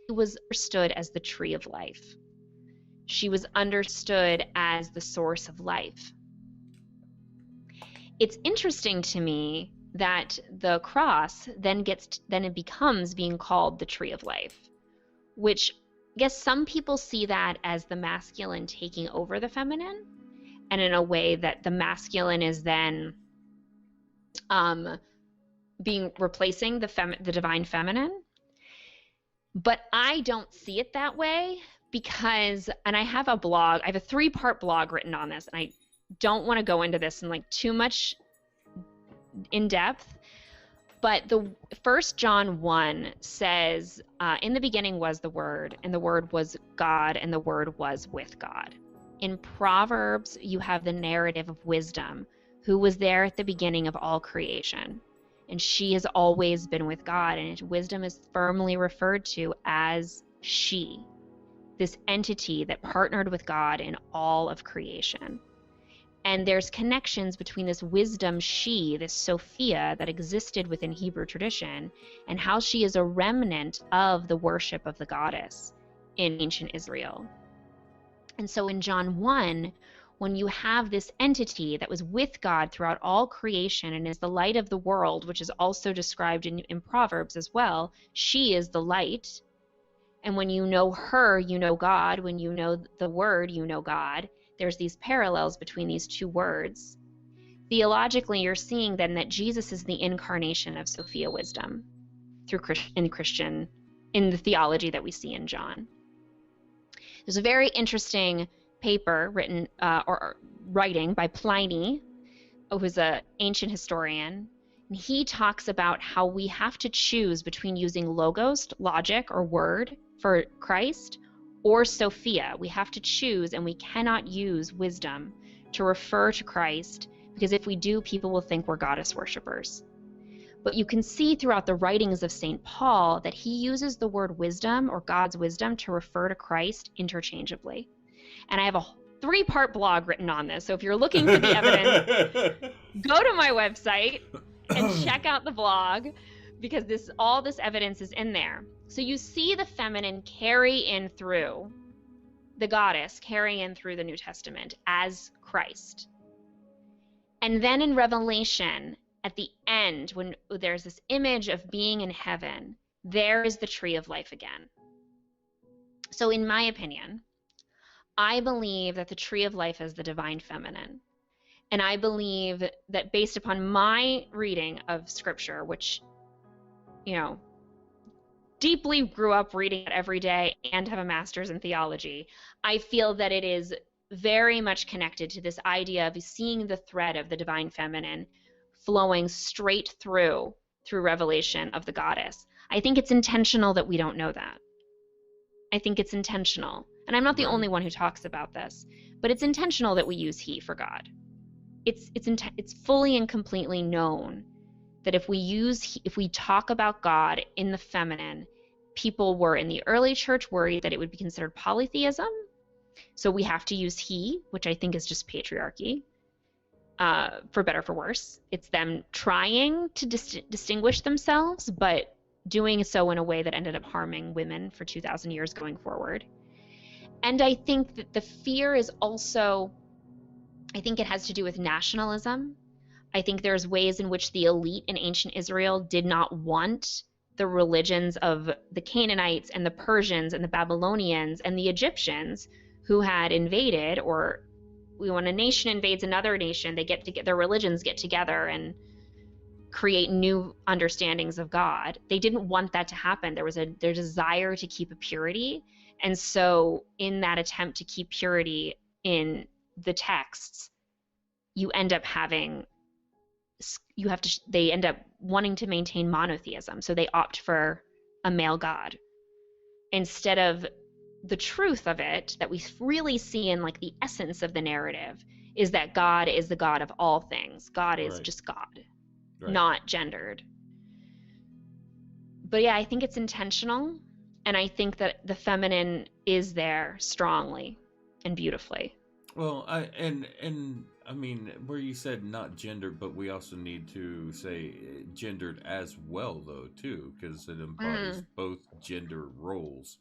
She was understood as the tree of life. She was understood as the source of life. It's interesting to me that the cross then it becomes being called the tree of life, which I guess some people see that as the masculine taking over the feminine, and in a way that the masculine is then replacing the divine feminine. But I don't see it that way, because, and I have a blog, I have a 3-part blog written on this, and I don't want to go into this in like too much in depth, but the 1 John 1 says, in the beginning was the Word, and the Word was God, and the Word was with God. In Proverbs, you have the narrative of wisdom, who was there at the beginning of all creation. And she has always been with God, and wisdom is firmly referred to as she, this entity that partnered with God in all of creation. And there's connections between this wisdom she, this Sophia that existed within Hebrew tradition, and how she is a remnant of the worship of the goddess in ancient Israel. And so in John 1, when you have this entity that was with God throughout all creation and is the light of the world, which is also described in Proverbs as well, she is the light. And when you know her, you know God. When you know the Word, you know God. There's these parallels between these two words. Theologically, you're seeing then that Jesus is the incarnation of Sophia wisdom in the theology that we see in John. There's a very interesting paper written or writing by Pliny, who's an ancient historian. And he talks about how we have to choose between using logos, logic, or word for Christ, or Sophia. We have to choose, and we cannot use wisdom to refer to Christ, because if we do, people will think we're goddess worshippers. But you can see throughout the writings of St. Paul that he uses the word wisdom or God's wisdom to refer to Christ interchangeably. And I have a 3-part blog written on this. So if you're looking for the evidence, go to my website and check out the blog, because all this evidence is in there. So you see the feminine carry in through the goddess, carry in through the New Testament as Christ. And then in Revelation, at the end, when there's this image of being in heaven, there is the tree of life again. So in my opinion, I believe that the tree of life is the divine feminine. And I believe that based upon my reading of scripture, which, deeply grew up reading it every day and have a master's in theology, I feel that it is very much connected to this idea of seeing the thread of the divine feminine flowing straight through revelation of the goddess. I think it's intentional that we don't know that. I think it's intentional. And I'm not the only one who talks about this, but it's intentional that we use he for God. It's fully and completely known that if we talk about God in the feminine, people were in the early church worried that it would be considered polytheism. So we have to use he, which I think is just patriarchy, for better or for worse. It's them trying to distinguish themselves, but doing so in a way that ended up harming women for 2,000 years going forward. And I think that the fear is also, I think it has to do with nationalism. I think there's ways in which the elite in ancient Israel did not want the religions of the Canaanites and the Persians and the Babylonians and the Egyptians who had invaded, or when a nation invades another nation, their religions get together and create new understandings of God. They didn't want that to happen. There was their desire to keep a purity. And so in that attempt to keep purity in the texts, they end up wanting to maintain monotheism. So they opt for a male God instead of the truth of it that we really see in like the essence of the narrative is that God is the God of all things. God is just God, not gendered. But yeah, I think it's intentional. And I think that the feminine is there strongly and beautifully. Well, I mean, where you said not gendered, but we also need to say gendered as well, though, too, because it embodies both gender roles,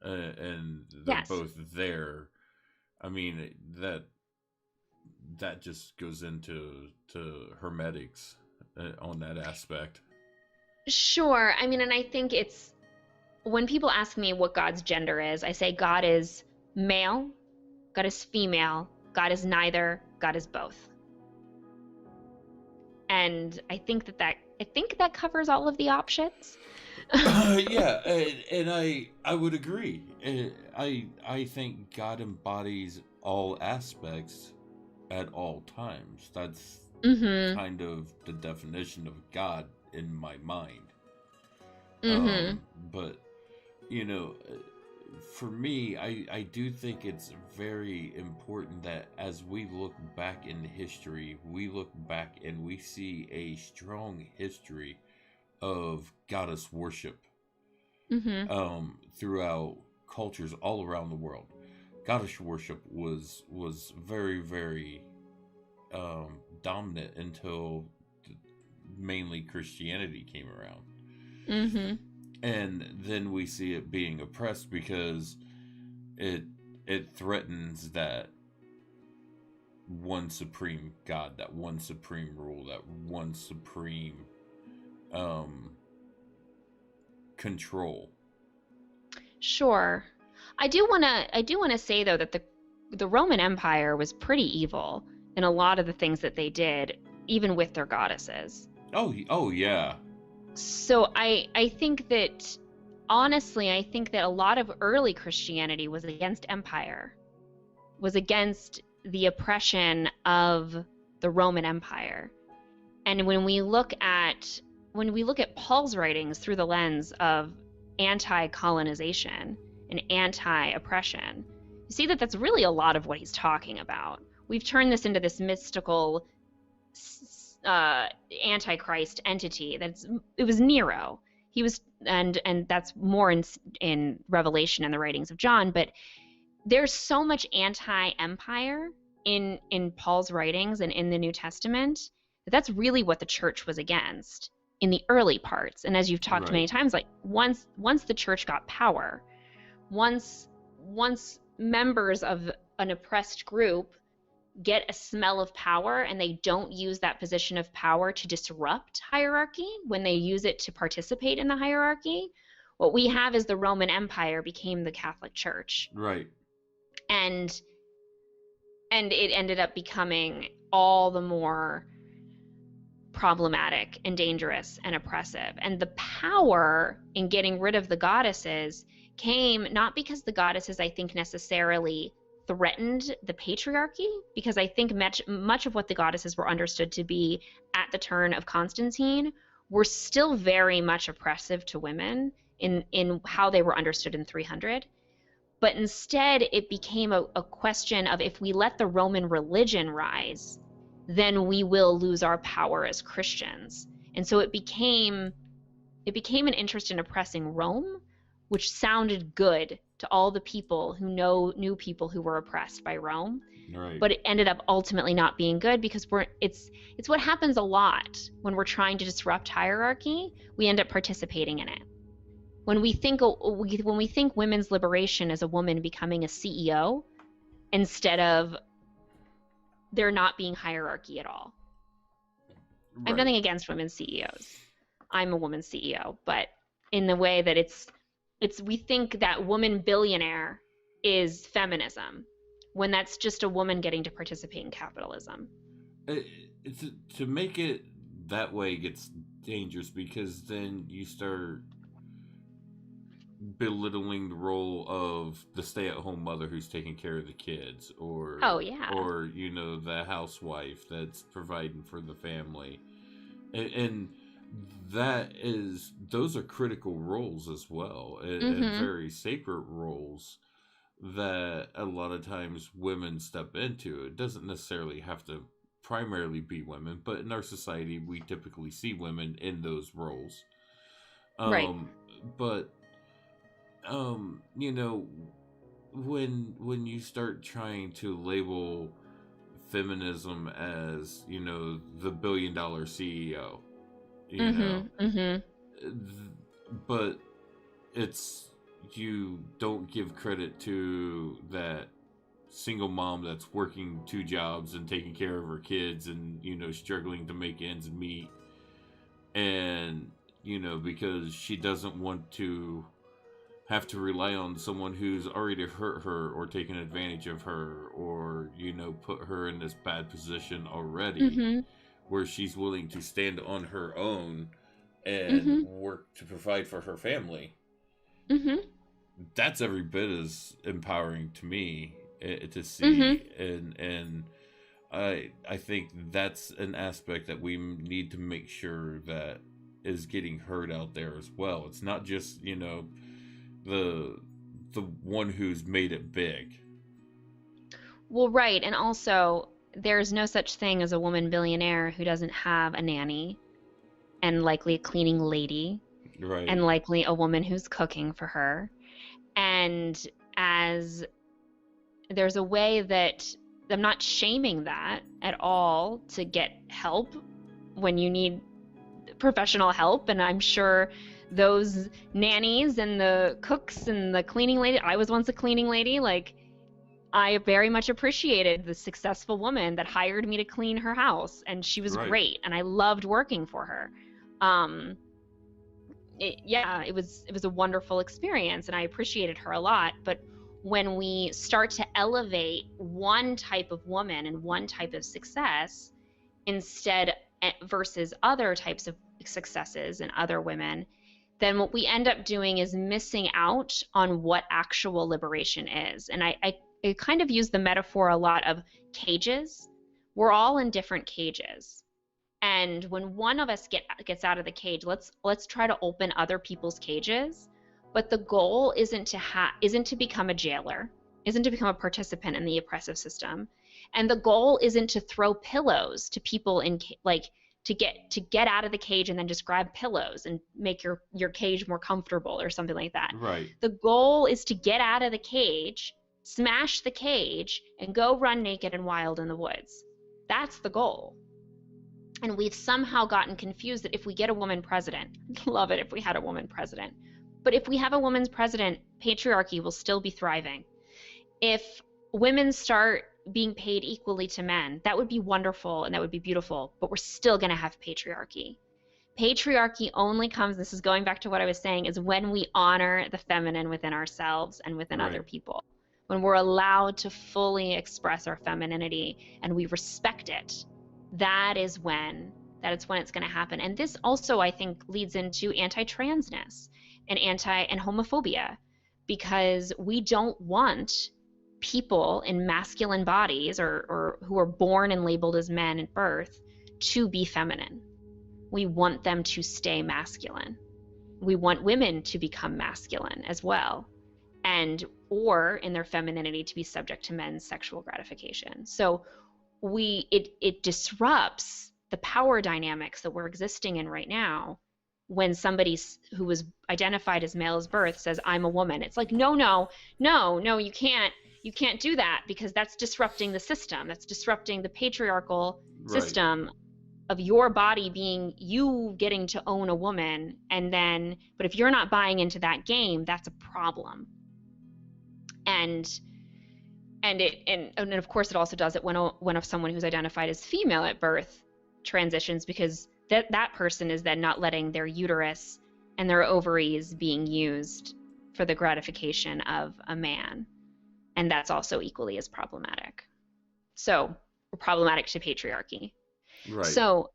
and they're both there. I mean, that just goes into hermetics on that aspect. Sure. I mean, and I think it's, when people ask me what God's gender is, I say God is male, God is female, God is neither, God is both. And I think that covers all of the options. Yeah, and I would agree. I think God embodies all aspects at all times. That's Mm-hmm. kind of the definition of God in my mind. Mm-hmm. But you know, for me, I do think it's very important that as we look back in history, we look back and we see a strong history of goddess worship Mm-hmm. throughout cultures all around the world. Goddess worship was very very dominant until mainly Christianity came around, Mm-hmm. and then we see it being oppressed because it it threatens that one supreme God, that one supreme rule, that one supreme um, control. Sure. I do want to say though that the Roman Empire was pretty evil in a lot of the things that they did, even with their goddesses. Oh yeah, So I think that honestly, I think that a lot of early Christianity was against empire, was against the oppression of the Roman Empire. And when we look at Paul's writings through the lens of anti-colonization and anti-oppression, you see that that's really a lot of what he's talking about. We've turned this into this mystical antichrist entity. It was Nero. He was, and that's more in Revelation and the writings of John. But there's so much anti-empire in Paul's writings and in the New Testament that's really what the church was against in the early parts. And as you've talked right, many times, like once the church got power, once members of an oppressed group get a smell of power and they don't use that position of power to disrupt hierarchy, when they use it to participate in the hierarchy, what we have is the Roman Empire became the Catholic Church. right, And it ended up becoming all the more problematic and dangerous and oppressive. And the power in getting rid of the goddesses came not because the goddesses, I think, necessarily threatened the patriarchy, because I think much of what the goddesses were understood to be at the turn of Constantine were still very much oppressive to women in how they were understood in 300. But instead, it became a question of, if we let the Roman religion rise, then we will lose our power as Christians. And so it became an interest in oppressing Rome, which sounded good to all the people who knew people who were oppressed by Rome. right, But it ended up ultimately not being good, because it's what happens a lot when we're trying to disrupt hierarchy. We end up participating in it. When we think women's liberation as a woman becoming a CEO, instead of there not being hierarchy at all. I have right. nothing against women CEOs. I'm a woman CEO, but in the way that it's we think that woman billionaire is feminism, when that's just a woman getting to participate in capitalism. It's to make it that way gets dangerous, because then you start belittling the role of the stay-at-home mother who's taking care of the kids, Oh yeah. or the housewife that's providing for the family, and those are critical roles as well, and very sacred roles that a lot of times women step into. It doesn't necessarily have to primarily be women, but in our society we typically see women in those roles. Right. But when you start trying to label feminism as the billion-dollar CEO, but you don't give credit to that single mom that's working two jobs and taking care of her kids and struggling to make ends meet, and because she doesn't want to have to rely on someone who's already hurt her or taken advantage of her, or put her in this bad position already, where she's willing to stand on her own and Mhm. work to provide for her family. Mhm. That's every bit as empowering to me to Mhm. see, and I think that's an aspect that we need to make sure that is getting heard out there as well. It's not just, the the one who's made it big. Well, right, and also there's no such thing as a woman billionaire who doesn't have a nanny and likely a cleaning lady and Right. likely a woman who's cooking for her. And as there's a way that I'm not shaming that at all to get help when you need professional help. And I'm sure those nannies and the cooks and the cleaning lady, I was once a cleaning lady, like I very much appreciated the successful woman that hired me to clean her house, and she was Right. great, and I loved working for her. Um, it was a wonderful experience, and I appreciated her a lot. But when we start to elevate one type of woman and one type of success instead versus other types of successes and other women, then what we end up doing is missing out on what actual liberation is. And I kind of use the metaphor a lot of cages. We're all in different cages. And when one of us gets out of the cage, let's try to open other people's cages. But the goal isn't to become a jailer, isn't to become a participant in the oppressive system. And the goal isn't to throw pillows to people to get out of the cage and then just grab pillows and make your cage more comfortable or something like that. Right. The goal is to get out of the cage, smash the cage, and go run naked and wild in the woods. That's the goal. And we've somehow gotten confused that if we get a woman president, I'd love it if we had a woman president, but if we have a woman's president, patriarchy will still be thriving. If women start being paid equally to men, that would be wonderful and that would be beautiful, but we're still going to have patriarchy. Patriarchy only comes, this is going back to what I was saying, is when we honor the feminine within ourselves and within Right. other people. When we're allowed to fully express our femininity and we respect it, that is when it's going to happen. And this also, I think, leads into anti-transness and homophobia, because we don't want people in masculine bodies or who are born and labeled as men at birth to be feminine. We want them to stay masculine. We want women to become masculine as well, or in their femininity to be subject to men's sexual gratification. So it disrupts the power dynamics that we're existing in right now when somebody who was identified as male as birth says, I'm a woman. It's like, no, you can't do that, because that's disrupting the system. That's disrupting the patriarchal system of your body being you getting to own a woman. But if you're not buying into that game, that's a problem. And of course it also does it when someone who's identified as female at birth transitions, because that person is then not letting their uterus and their ovaries being used for the gratification of a man. And that's also equally as problematic. So problematic to patriarchy. Right. So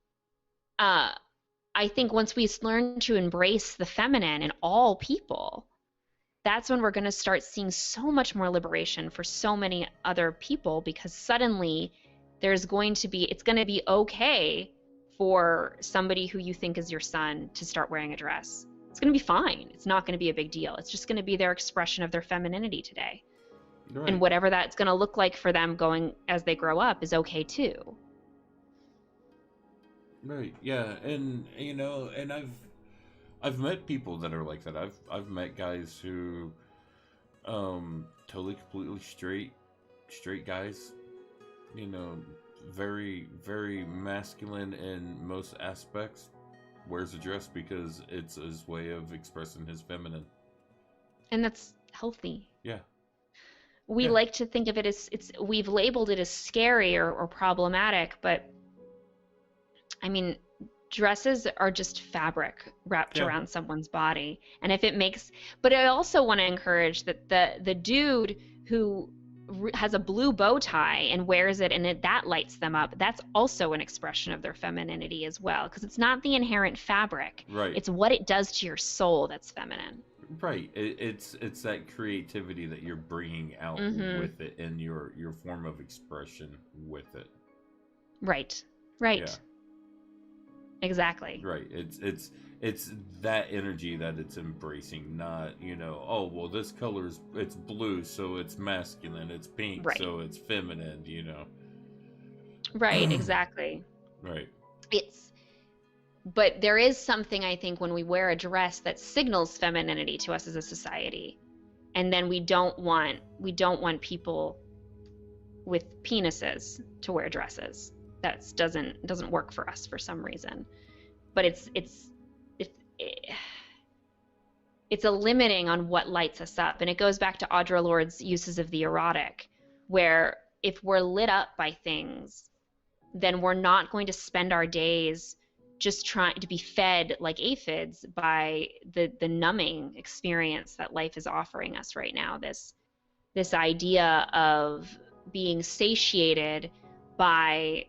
I think once we learn to embrace the feminine in all people, that's when we're going to start seeing so much more liberation for so many other people, because suddenly it's going to be okay for somebody who you think is your son to start wearing a dress. It's going to be fine. It's not going to be a big deal. It's just going to be their expression of their femininity today. Right. And whatever that's going to look like for them going as they grow up is okay too. Right. Yeah. And and I've met people that are like that. I've met guys who totally completely straight guys, very very masculine in most aspects, wears a dress because it's his way of expressing his feminine. And that's healthy. Yeah. We like to think of it as we've labeled it as scary or problematic, but I mean, dresses are just fabric wrapped around someone's body. And if it makes, but I also want to encourage that the dude who has a blue bow tie and wears it, and that lights them up, that's also an expression of their femininity as well, because it's not the inherent fabric. Right. It's what it does to your soul that's feminine. Right. It's that creativity that you're bringing out with it, and your form of expression with it. Right. Right. Yeah. Exactly. Right. It's that energy that it's embracing, not, oh, well, this color's, it's blue, so it's masculine, it's pink, right. so it's feminine, Right, exactly. Right. But there is something, I think, when we wear a dress that signals femininity to us as a society. And then we don't want people with penises to wear dresses. That doesn't work for us for some reason. But it's a limiting on what lights us up. And it goes back to Audre Lorde's uses of the erotic, where if we're lit up by things, then we're not going to spend our days just trying to be fed like aphids by the numbing experience that life is offering us right now. This idea of being satiated by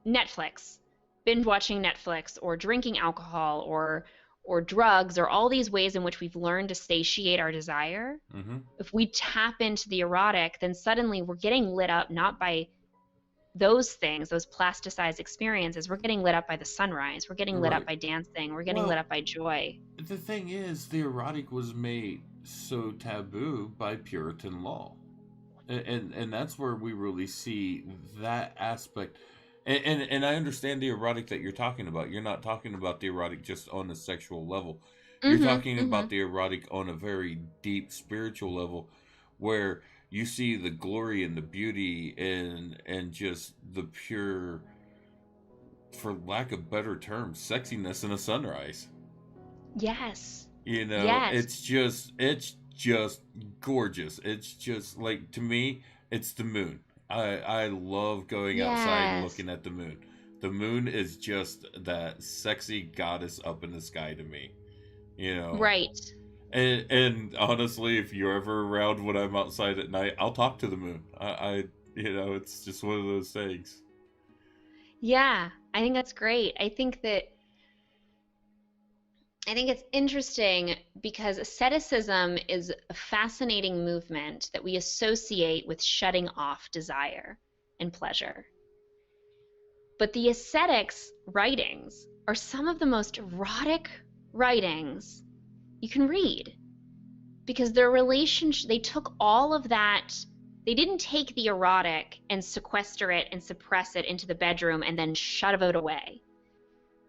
Netflix, binge watching Netflix, or drinking alcohol, or drugs, or all these ways in which we've learned to satiate our desire. Mm-hmm. If we tap into the erotic, then suddenly we're getting lit up not by those things, those plasticized experiences. We're getting lit up by the sunrise. We're getting lit up by dancing. We're getting lit up by joy. The thing is, the erotic was made so taboo by Puritan law. And that's where we really see that aspect. And I understand the erotic that you're talking about. You're not talking about the erotic just on a sexual level. You're talking about the erotic on a very deep spiritual level, where you see the glory and the beauty and just the pure, for lack of better terms, sexiness in a sunrise. Yes. It's just gorgeous. It's just, like, to me, it's the moon. I love going outside and looking at the moon. The moon is just that sexy goddess up in the sky to me. Right. And honestly, if you're ever around when I'm outside at night, I'll talk to the moon. It's just one of those things. Yeah, I think that's great. I think it's interesting because asceticism is a fascinating movement that we associate with shutting off desire and pleasure. But the ascetics' writings are some of the most erotic writings you can read, because their relationship, they took all of that. They didn't take the erotic and sequester it and suppress it into the bedroom and then shut it away.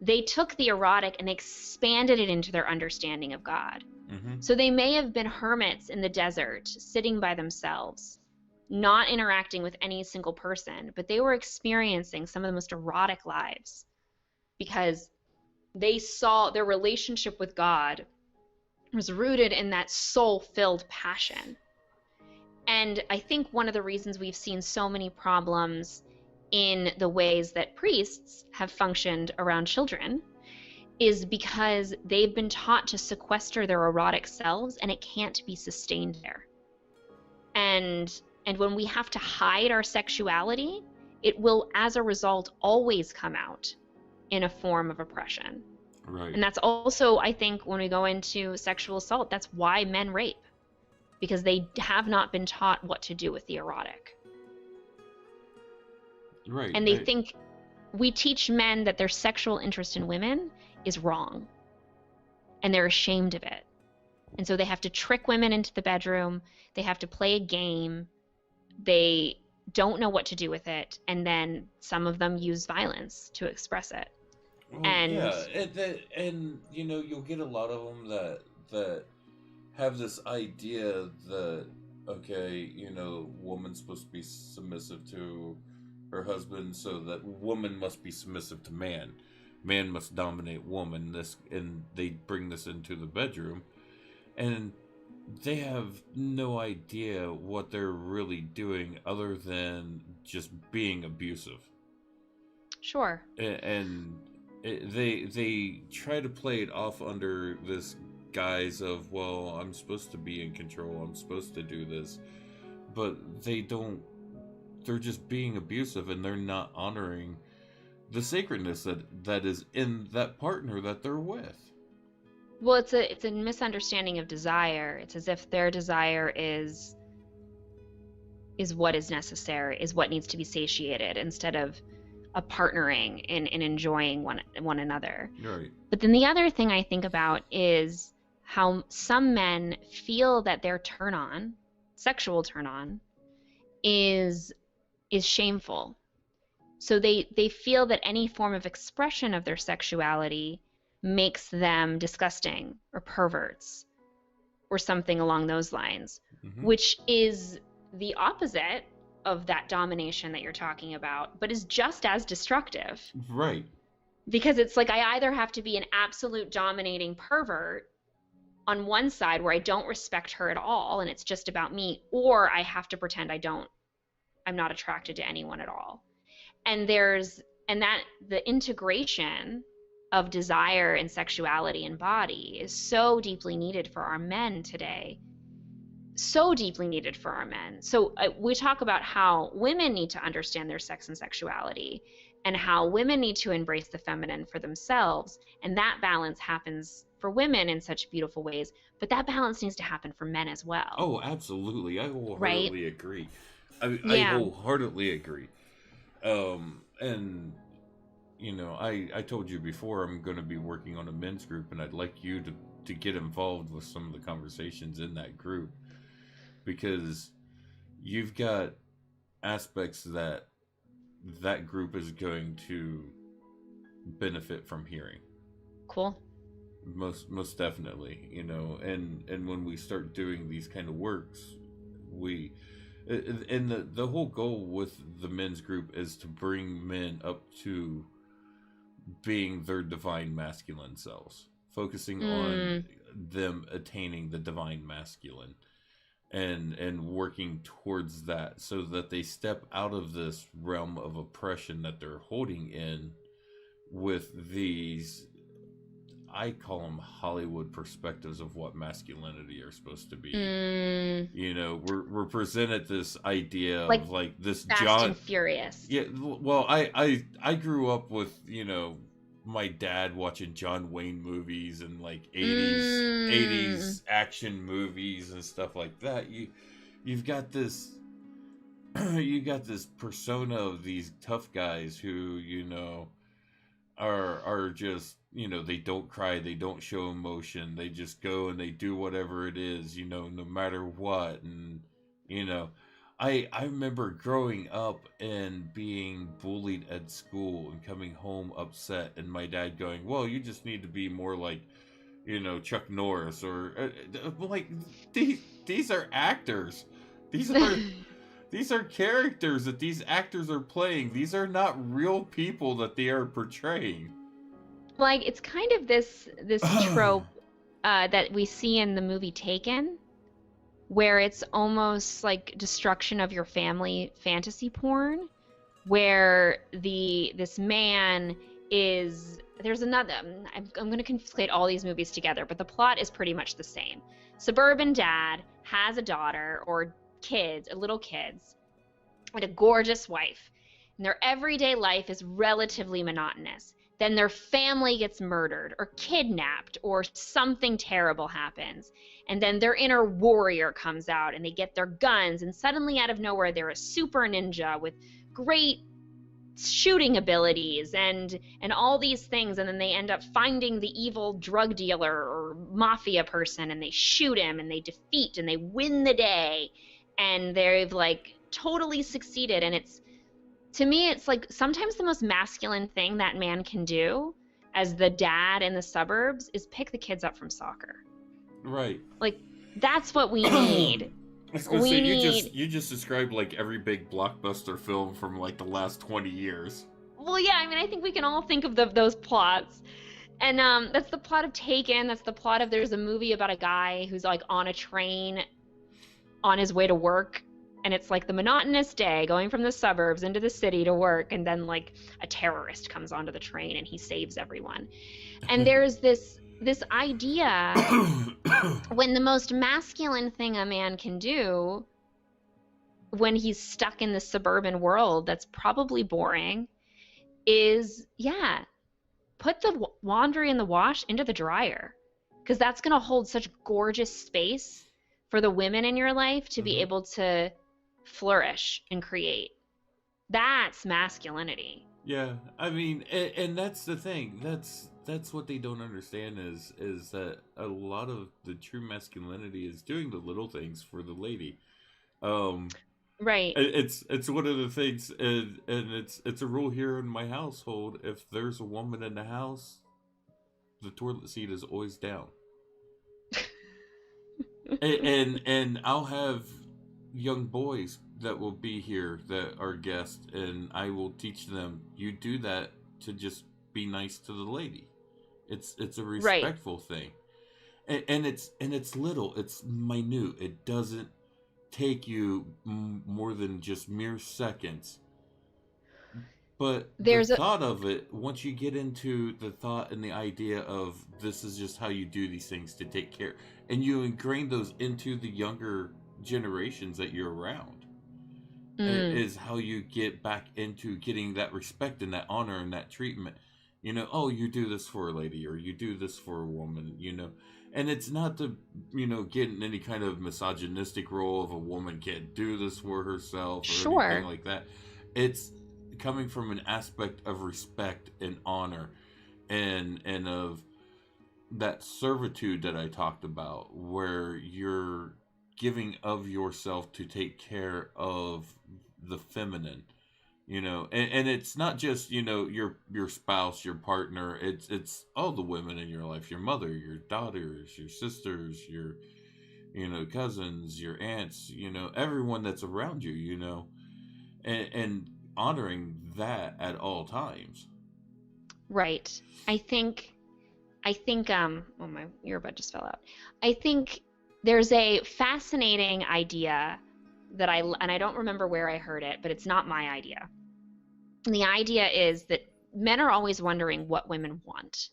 They took the erotic and they expanded it into their understanding of God. Mm-hmm. So they may have been hermits in the desert, sitting by themselves, not interacting with any single person, but they were experiencing some of the most erotic lives because they saw their relationship with God was rooted in that soul-filled passion. And I think one of the reasons we've seen so many problems in the ways that priests have functioned around children is because they've been taught to sequester their erotic selves, and it can't be sustained there. And when we have to hide our sexuality, it will, as a result, always come out in a form of oppression. Right. And that's also, I think, when we go into sexual assault, that's why men rape, because they have not been taught what to do with the erotic. Right. And they think we teach men that their sexual interest in women is wrong, and they're ashamed of it. And so they have to trick women into the bedroom. They have to play a game. They don't know what to do with it. And then some of them use violence to express it. Well, and you'll get a lot of them that have this idea that, okay, woman's supposed to be submissive to her husband, so that woman must be submissive to man. Man must dominate woman. And they bring this into the bedroom, and they have no idea what they're really doing other than just being abusive. Sure. And they try to play it off under this guise of, well, I'm supposed to be in control, I'm supposed to do this. but they're just being abusive, and they're not honoring the sacredness that is in that partner that they're with. Well, it's a misunderstanding of desire. It's as if their desire is what is necessary, is what needs to be satiated, instead of a partnering in enjoying one another. Right. But then the other thing I think about is how some men feel that their sexual turn on, is shameful. So they feel that any form of expression of their sexuality makes them disgusting or perverts or something along those lines, which is the opposite of that domination that you're talking about, but is just as destructive. Right. Because it's like I either have to be an absolute dominating pervert on one side where I don't respect her at all and it's just about me, or I have to pretend I'm not attracted to anyone at all. And the integration of desire and sexuality and body is so deeply needed for our men today. So deeply needed for our men. So we talk about how women need to understand their sex and sexuality, and how women need to embrace the feminine for themselves. And that balance happens for women in such beautiful ways, but that balance needs to happen for men as well. Oh, absolutely. I wholeheartedly agree. I Yeah. wholeheartedly agree. And you know, I told you before, I'm going to be working on a men's group, and I'd like you to get involved with some of the conversations in that group, because you've got aspects that group is going to benefit from hearing. Cool. Most definitely, you know, and when we start doing these kind of works, and the whole goal with the men's group is to bring men up to being their divine masculine selves, focusing on them attaining the divine masculine, and working towards that, so that they step out of this realm of oppression that they're holding in with these, I call them Hollywood perspectives of what masculinity are supposed to be. You know, we're presented this idea of like this Fast and Furious. Yeah, well, I grew up with, you know, my dad watching John Wayne movies and like 80s action movies and stuff like that. You've got this persona of these tough guys who, you know, are just, you know, they don't cry, they don't show emotion, they just go and they do whatever it is, you know, no matter what. And you know, I remember growing up and being bullied at school and coming home upset, and my dad going, well, you just need to be more like, you know, Chuck Norris, or like these are actors, these are characters that these actors are playing. These are not real people that they are portraying. Like, it's kind of this trope that we see in the movie Taken, where it's almost like destruction of your family fantasy porn, where this man is, there's another, I'm going to conflate all these movies together, but the plot is pretty much the same. Suburban dad has a daughter or little kids, and a gorgeous wife, and their everyday life is relatively monotonous. Then their family gets murdered or kidnapped, or something terrible happens. And then their inner warrior comes out, and they get their guns, and suddenly out of nowhere they're a super ninja with great shooting abilities and all these things. And then they end up finding the evil drug dealer or mafia person, and they shoot him, and they defeat, and they win the day, and they've like totally succeeded. And it's, to me, it's like sometimes the most masculine thing that man can do as the dad in the suburbs is pick the kids up from soccer. Right. Like, that's what we need. I was gonna say, you just described like every big blockbuster film from like the last 20 years. Well, yeah, I mean, I think we can all think of those plots. And that's the plot of Taken. That's the plot of, there's a movie about a guy who's like on a train on his way to work. And it's like the monotonous day going from the suburbs into the city to work. And then like a terrorist comes onto the train and he saves everyone. And there's this idea when the most masculine thing a man can do when he's stuck in the suburban world that's probably boring is, yeah, put the laundry in the wash into the dryer, because that's going to hold such gorgeous space for the women in your life to be able to flourish and create. That's masculinity. Yeah, I mean, and that's the thing. That's what they don't understand is that a lot of the true masculinity is doing the little things for the lady. Um, Right. it's one of the things, and it's a rule here in my household. If there's a woman in the house, the toilet seat is always down. and I'll have young boys that will be here that are guests, and I will teach them, you do that to just be nice to the lady. It's a respectful thing, and it's little, it's minute. It doesn't take you more than just mere seconds. But There's the thought of it, once you get into the thought and the idea of this is just how you do these things to take care, and you ingrain those into the younger generations that you're around, is how you get back into getting that respect and that honor and that treatment. You know, oh, you do this for a lady, or you do this for a woman, you know. And it's not to, you know, get in any kind of misogynistic role of a woman can't do this for herself or anything like that. It's coming from an aspect of respect and honor, and of that servitude that I talked about, where you're giving of yourself to take care of the feminine, you know. And it's not just, you know, your spouse, your partner. It's all the women in your life, your mother, your daughters, your sisters, your, you know, cousins, your aunts, you know, everyone that's around you, you know, and honoring that at all times. Right. I think oh, my earbud just fell out. I think there's a fascinating idea that I don't remember where I heard it, but it's not my idea. And the idea is that men are always wondering what women want.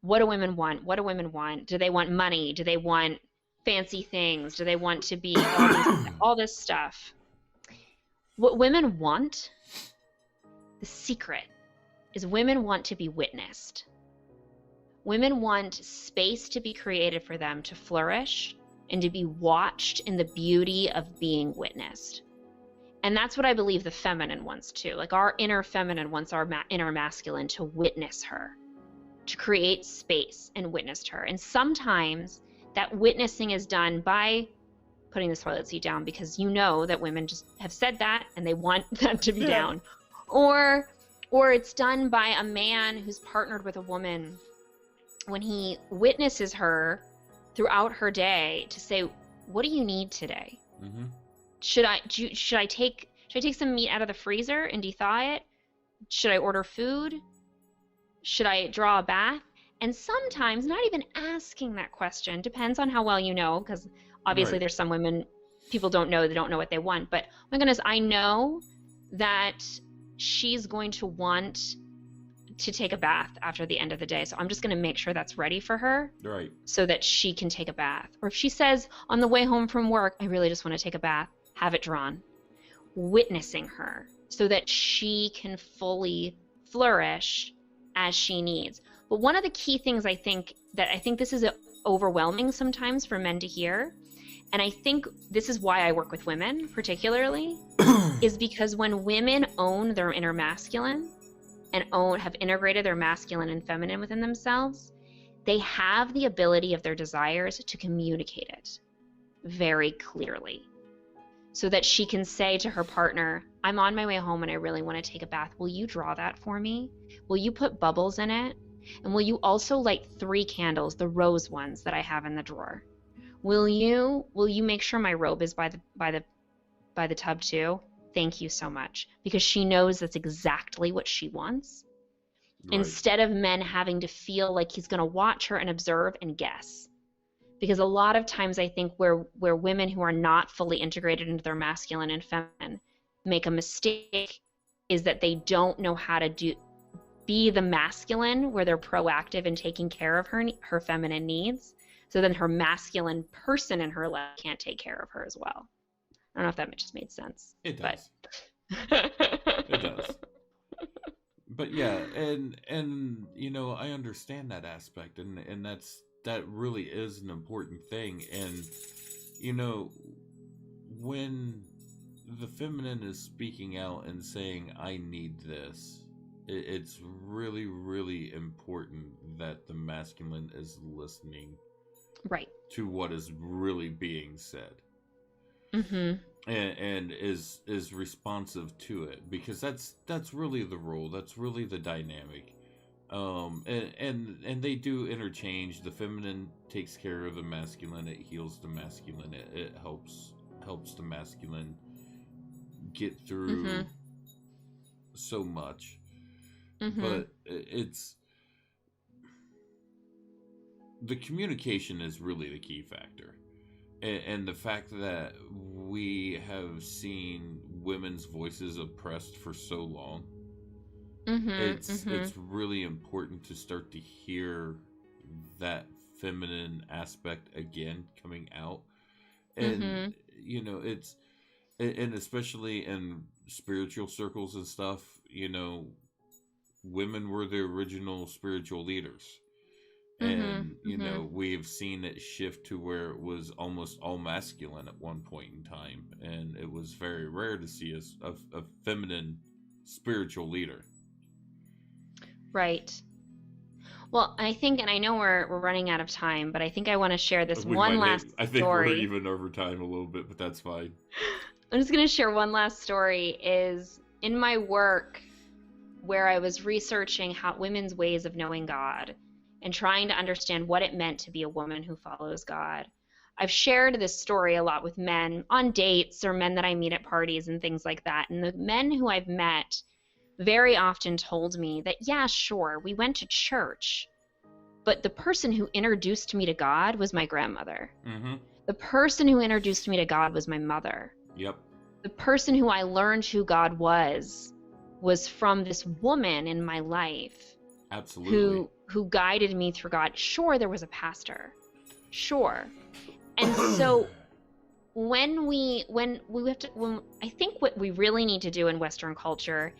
What do women want? What do women want? Do they want money? Do they want fancy things? Do they want to be all this stuff? What women want, the secret, is women want to be witnessed. Women want space to be created for them to flourish and to be watched in the beauty of being witnessed. And that's what I believe the feminine wants too. Like, our inner feminine wants our inner masculine to witness her, to create space and witness her. And sometimes that witnessing is done by putting the toilet seat down, because you know that women just have said that and they want that to be down. Or it's done by a man who's partnered with a woman when he witnesses her throughout her day to say, what do you need today? Mm-hmm. Should I take some meat out of the freezer and de-thaw it? Should I order food? Should I draw a bath? And sometimes not even asking that question, depends on how well you know, because obviously there's some women, people don't know, they don't know what they want. But oh my goodness, I know that she's going to want to take a bath after the end of the day, so I'm just going to make sure that's ready for her, right, so that she can take a bath. Or if she says on the way home from work, I really just want to take a bath, have it drawn. Witnessing her so that she can fully flourish as she needs. But one of the key things I think this is overwhelming sometimes for men to hear, and I think this is why I work with women particularly, is because when women own their inner masculine and have integrated their masculine and feminine within themselves, they have the ability of their desires to communicate it very clearly, so that she can say to her partner, I'm on my way home and I really want to take a bath. Will you draw that for me? Will you put bubbles in it? And will you also light 3 candles, the rose ones that I have in the drawer? Will you make sure my robe is by the tub too? Thank you so much. Because she knows that's exactly what she wants. Right. Instead of men having to feel like he's going to watch her and observe and guess. Because a lot of times I think where women who are not fully integrated into their masculine and feminine make a mistake is that they don't know how to be the masculine, where they're proactive in taking care of her feminine needs. So then her masculine person in her life can't take care of her as well. don't know if that just made sense. It does. But... It does. But yeah, and you know, I understand that aspect, and that really is an important thing. And you know, when the feminine is speaking out and saying, I need this, it's really, really important that the masculine is listening right to what is really being said. Mm-hmm. And is responsive to it, because that's really the role, that's really the dynamic. And they do interchange. The feminine takes care of the masculine, it heals the masculine, it helps the masculine get through Mm-hmm. so much. Mm-hmm. But it's the communication is really the key factor. And the fact that we have seen women's voices oppressed for so long, Mm-hmm. it's Mm-hmm. really important to start to hear that feminine aspect again coming out. And Mm-hmm. you know, it's, and especially in spiritual circles and stuff, you know, women were the original spiritual leaders. And Mm-hmm. you Mm-hmm. know, we've seen it shift to where it was almost all masculine at one point in time, and it was very rare to see a feminine spiritual leader. Right. Well, I think, and I know we're running out of time, but I think I want to share this We one might hit, last I think we're story. even over time a little bit, but that's fine. I'm just going to share one last story. Is in my work where I was researching how women's ways of knowing God and trying to understand what it meant to be a woman who follows God. I've shared this story a lot with men on dates or men that I meet at parties and things like that. And the men who I've met very often told me that, yeah, sure, we went to church, but the person who introduced me to God was my grandmother. Mm-hmm. The person who introduced me to God was my mother. Yep. The person who I learned who God was from this woman in my life. Absolutely. Who guided me through God. Sure, there was a pastor. Sure. And so when I think what we really need to do in Western culture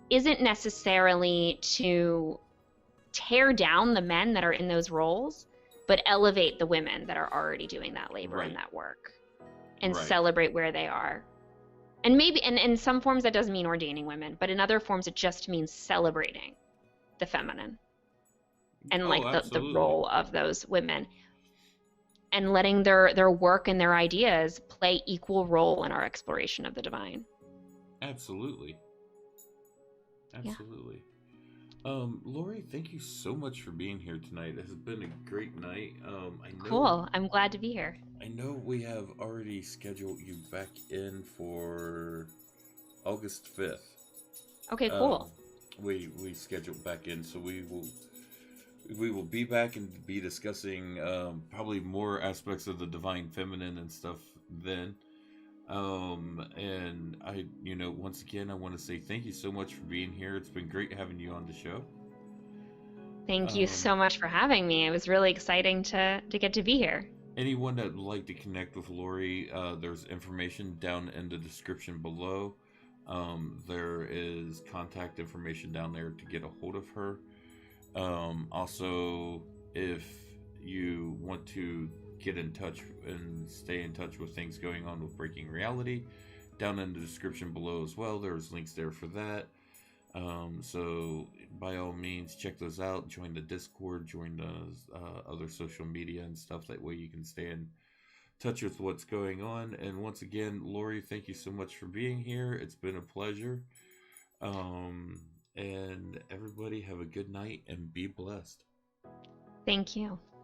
isn't necessarily to tear down the men that are in those roles, but elevate the women that are already doing that labor Right. and that work, and Right. celebrate where they are. And maybe, and in some forms that doesn't mean ordaining women, but in other forms it just means celebrating the feminine and like the absolutely. role of those women, and letting their work and their ideas play equal role in our exploration of the divine. Absolutely. Absolutely. Yeah. Lurie, thank you so much for being here tonight. It has been a great night. I know. Cool. I'm glad to be here. I know we have already scheduled you back in for August 5th. Okay, cool. We scheduled back in, so we will be back and be discussing probably more aspects of the divine feminine and stuff then. And I, you know, once again, I want to say thank you so much for being here. It's been great having you on the show. Thank you so much for having me. It was really exciting to get to be here. Anyone that would like to connect with Lurie, there's information down in the description below. There is contact information down there to get a hold of her. Also, if you want to get in touch and stay in touch with things going on with Breaking Reality, down in the description below as well, there's links there for that. So by all means, check those out. Join the Discord, join the other social media and stuff. That way you can stay in touch with what's going on. And once again, Lurie, thank you so much for being here. It's been a pleasure. And everybody have a good night and be blessed. Thank you.